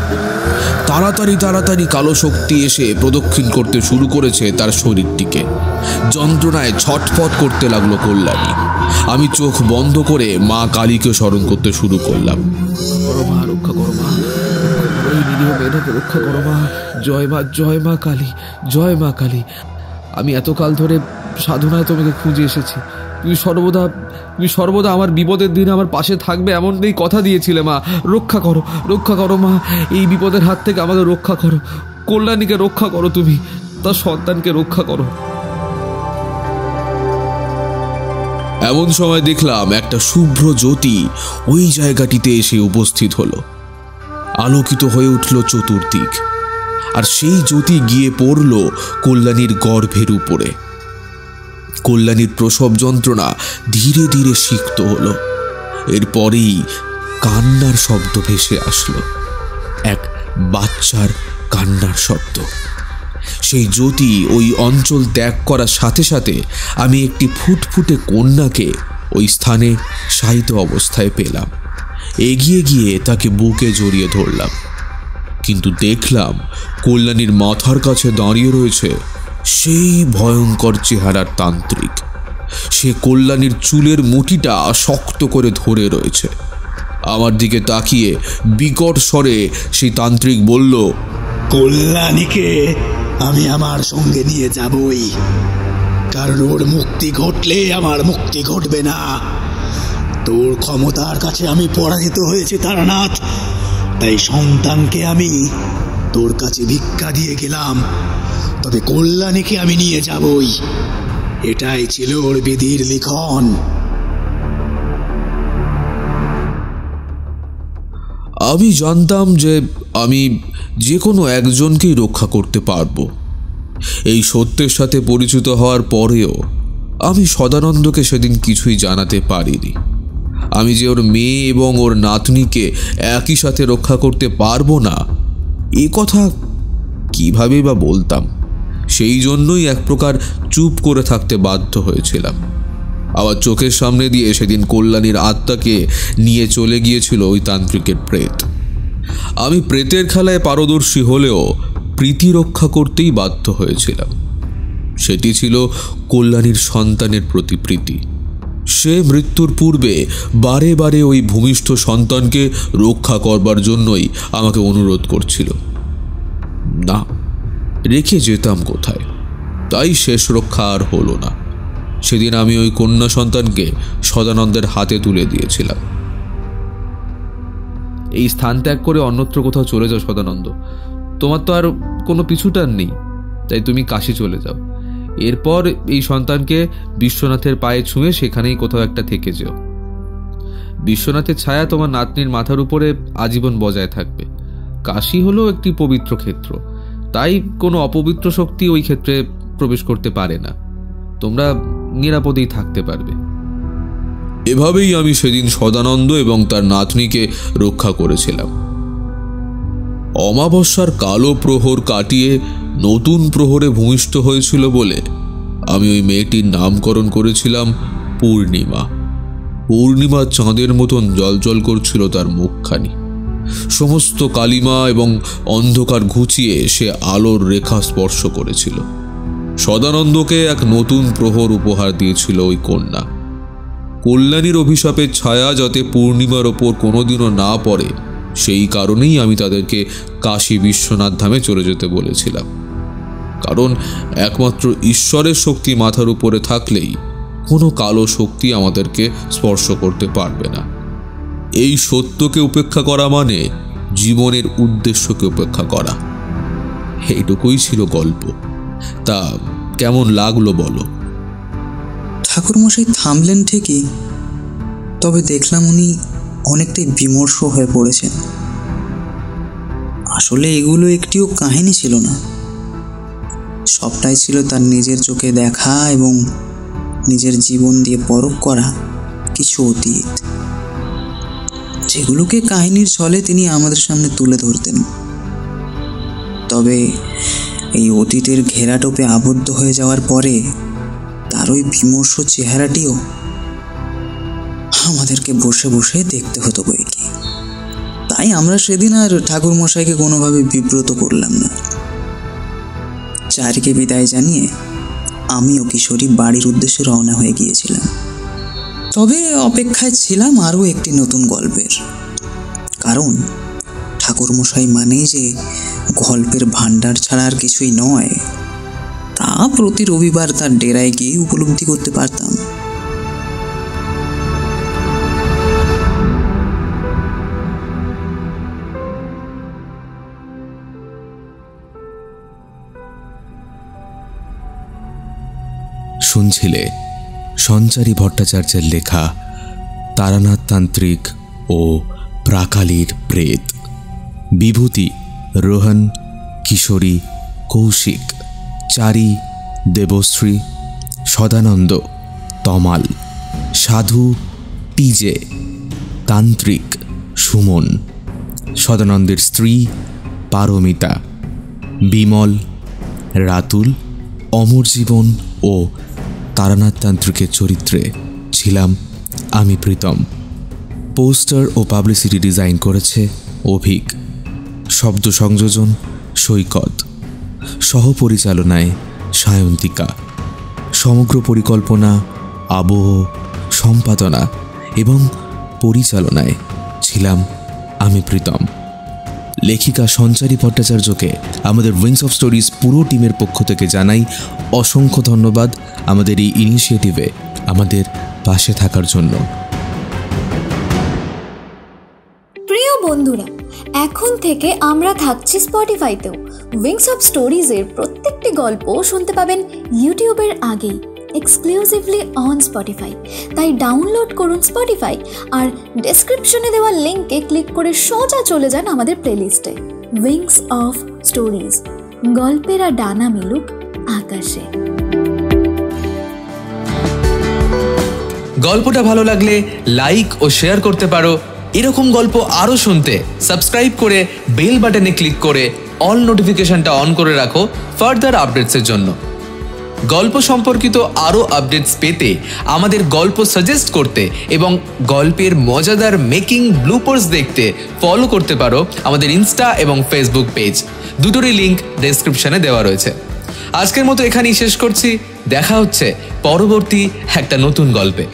তাড়াতাড়ি কালো শক্তি এসে প্রদক্ষিণ করতে শুরু করেছে তার শরীরটিকে। যন্ত্রণায় ছটফট করতে লাগলো কল্যাণী। আমি চোখ বন্ধ করে মা কালীকে স্মরণ করতে শুরু করলাম। রক্ষা করো মা, রক্ষা করো মা, জয় মা, জয় মা কালী, জয় মা কালী। আমি এতকাল ধরে সাধনায় তোমাকে খুঁজে এসেছি। তুমি সর্বদা আমার বিপদের দিনে আমার পাশে থাকবে এমনটাই কথা দিয়েছিলে মা। রক্ষা করো মা, এই বিপদের হাত থেকে আমাকে রক্ষা করো। কল্যাণীকে রক্ষা করো, তুমি তার সন্তানকে রক্ষা করো। এমন সময় দেখলাম একটা শুভ্র জ্যোতি ওই জায়গাটিতে এসে উপস্থিত হলো। আলোকিত হয়ে উঠল চতুর্দিক, আর সেই জ্যোতি গিয়ে পড়ল কল্যাণীর গর্ভের উপরে। কল্যাণীর প্রসব যন্ত্রণা ধীরে ধীরে সিক্ত হলো। এরপরেই কান্নার শব্দ ভেসে আসলো, এক বাচ্চার কান্নার শব্দ। সেই জ্যোতি ওই অঞ্চল ত্যাগ করার সাথে সাথে আমি একটি ফুটফুটে কন্যাকে ওই স্থানে শায়িত অবস্থায় পেলাম। এগিয়ে গিয়ে তাকে বুকে জড়িয়ে ধরলাম, কিন্তু দেখলাম কল্যাণীর মাথার কাছে দাঁড়িয়ে রয়েছে সেই ভয়ঙ্কর চেহারার তান্ত্রিক। সে কল্যাণীর চুলের মুঠিটা শক্ত করে ধরে রয়েছে। আমার দিকে তাকিয়ে বিকট স্বরে সেই তান্ত্রিক বলল, কল্যাণীকে আমি আমার সঙ্গে নিয়ে যাবই, কারণ ওর মুক্তি ঘটলে আমার মুক্তি ঘটবে না। তোর ক্ষমতার কাছে আমি পরাজিত হয়েছি তারানাথ, তাই সন্তানকে আমি তোর কাছে ভিক্ষা দিয়ে গেলাম, তবে কল্যাণীকে আমি নিয়ে যাবই। এটাই ছিল ওর বিধির লিখন। আমি জানতাম যে আমি যে কোনো একজনকেই রক্ষা করতে পারবো। এই সত্যের সাথে পরিচিত হওয়ার পরেও আমি সদানন্দকে সেদিন কিছুই জানাতে পারিনি। আমি যে ওর মেয়ে এবং ওর নাতনিকে একই সাথে রক্ষা করতে পারবো না, এ কথা কিভাবে বা বলতাম। সেই জন্যই এক প্রকার চুপ করে থাকতে বাধ্য হয়েছিলাম। আবার চোখের সামনে দিয়ে সেদিন কল্যাণীর আত্মাকে নিয়ে চলে গিয়েছিল ওই তান্ত্রিকের প্রেত। আমি প্রেতের খেলায় পারদর্শী হলেও প্রীতি রক্ষা করতেই বাধ্য হয়েছিলাম। সেটি ছিল কল্যাণীর সন্তানের প্রতি প্রীতি। সে মৃত্যুর পূর্বে বারে বারে ওই ভূমিষ্ঠ সন্তানকে রক্ষা করবার জন্যই আমাকে অনুরোধ করছিল। না, রেখে যেতাম কোথায়? তাই শেষ রক্ষা আর হলো না। সেদিন আমি ওই কন্যা সন্তানকে সদানন্দের হাতে তুলে দিয়েছিলাম। এই স্থান ত্যাগ করে অন্যত্র কোথাও চলে যাও সদানন্দ, তোমার তো আর কোনো পিছুটান নেই, তাই তুমি কাশী চলে যাও। এরপর এই সন্তানকে বিশ্বনাথের পায়ে ছুঁয়ে সেখানেই কোথাও একটা থেকে যেও। বিশ্বনাথের ছায়া তোমার নাতনির মাথার উপরে আজীবন বজায় থাকবে। কাশী হলো একটি পবিত্র ক্ষেত্র, তাই কোনো অপবিত্র শক্তি ওই ক্ষেত্রে প্রবেশ করতে পারে না। তোমরা নিরাপদেই থাকতে পারবে। এভাবেই আমি সেদিন সদানন্দ এবং তার নাতনিকে রক্ষা করেছিলাম। অমাবস্যার কালো প্রহর কাটিয়ে নতুন প্রহরে ভূমিষ্ঠ হয়েছিল বলে আমি ওই মেয়েটির নামকরণ করেছিলাম পূর্ণিমা। পূর্ণিমা চাঁদের মতন জলজল করছিল তার মুখখানি। সমস্ত কালিমা এবং অন্ধকার ঘুচিয়ে সে আলোর রেখা স্পর্শ করেছিল। সদানন্দকে এক নতুন প্রহর উপহার দিয়েছিল ওই কন্যা। কল্যাণীর অভিশাপের ছায়া যাতে পূর্ণিমার ওপর কোনোদিনও না পড়ে, সেই কারণেই আমি তাদেরকে কাশী বিশ্বনাথ ধামে চলে যেতে বলেছিলাম। কারণ একমাত্র ঈশ্বরের শক্তি মাথার উপরে থাকলেই কোনো কালো শক্তি আমাদেরকে স্পর্শ করতে পারবে না। এই সত্যকে উপেক্ষা করা মানে জীবনের উদ্দেশ্যকে উপেক্ষা করা। এইটুকুই ছিল গল্প। তা কেমন লাগলো বলো? ঠাকুরমশাই থামলেন ঠিকই, তবে দেখলাম উনি অনেকটাই বিমর্ষ হয়ে পড়েছেন। আসলে এগুলো একটিও কাহিনী ছিল না, সবটাই ছিল তার নিজের চোখে দেখা এবং নিজের জীবন দিয়ে পরখ করা কিছু অতীত, যেগুলোকে কাহিনীর ছলে তিনি আমাদের সামনে তুলে ধরতেন। তবে এই অতীতের ঘেরাটোপে আবদ্ধ হয়ে যাওয়ার পরে তার ওই বিমর্ষ চেহারাটিও আমাদেরকে বসে বসে দেখতে হতো বই কি। তাই আমরা সেদিন আর ঠাকুরমশাইকে কোনোভাবে বিব্রত করলাম না। চারিকে বিদায় জানিয়ে আমি ও কিশোরী বাড়ির উদ্দেশ্যে রওনা হয়ে গিয়েছিলাম। তবে অপেক্ষায় ছিলাম আরও একটি নতুন গল্পের, কারণ ঠাকুরমশাই মানেই যে গল্পের ভাণ্ডার ছাড়া আর কিছুই নয়, তা প্রতি রবিবার তার ডেরায় গিয়ে উপলব্ধি করতে পারতাম। শুনছিলে সঞ্চারী ভট্টাচার্যের লেখা তারানাথ তান্ত্রিক ও প্রাকালীর প্রেত। বিভূতি রোহন, কিশোরী কৌশিক, চারি দেবশ্রী, সদানন্দ তমাল, সাধু পিজে, তান্ত্রিক সুমন, সদানন্দের স্ত্রী পারমিতা, বিমল, রাতুল, অমরজীবন ও তারানাথ তান্ত্রিকের চরিত্রে ছিলাম আমি প্রীতম। পোস্টার ও পাবলিসিটি ডিজাইন করেছে অভিক, শব্দ সংযোজন সৈকত, সহপরিচালনায় সায়ন্তিকা, সমগ্র পরিকল্পনা, আবহ, সম্পাদনা এবং পরিচালনায় ছিলাম আমি প্রীতম। লেখিকা সঞ্চারী ভট্টাচার্যকে আমাদের উইংস অফ স্টোরিজ পুরো টিমের পক্ষ থেকে জানাই অসংখ্য ধন্যবাদ আমাদের এই ইনিশিয়েটিভে আমাদের পাশে থাকার জন্য। প্রিয় বন্ধুরা, এখন থেকে আমরা থাকছি স্পটিফাইতেও। উইংস অফ স্টোরিজের প্রত্যেকটি গল্প শুনতে পাবেন ইউটিউবের আগেই, এক্সক্লুসিভলি অন স্পটিফাই। তাই ডাউনলোড করুন স্পটিফাই আর ডেসক্রিপশনে দেওয়া লিঙ্কে ক্লিক করে সোজা চলে যান আমাদের প্লেলিস্টে। উইংস অফ স্টোরিজ, গল্পেরা ডানা মেলুক আকাশে। গল্পটা ভালো লাগলে লাইক ও শেয়ার করতে পারো। এরকম গল্প আরও শুনতে সাবস্ক্রাইব করে বেল বাটনে ক্লিক করে অল নোটিফিকেশনটা অন করে রাখো ফার্দার আপডেটসের জন্য। গল্প সম্পর্কিত আরও আপডেটস পেতে আমাদের গল্প সাজেস্ট করতে এবং গল্পের মজাদার মেকিং ব্লুপার্স দেখতে ফলো করতে পারো আমাদের ইনস্টা এবং ফেসবুক পেজ, দুটোরই লিঙ্ক ডেসক্রিপশনে দেওয়া রয়েছে। আজকের মতো এখানেই শেষ করছি। দেখা হচ্ছে পরবর্তী একটা নতুন গল্পে।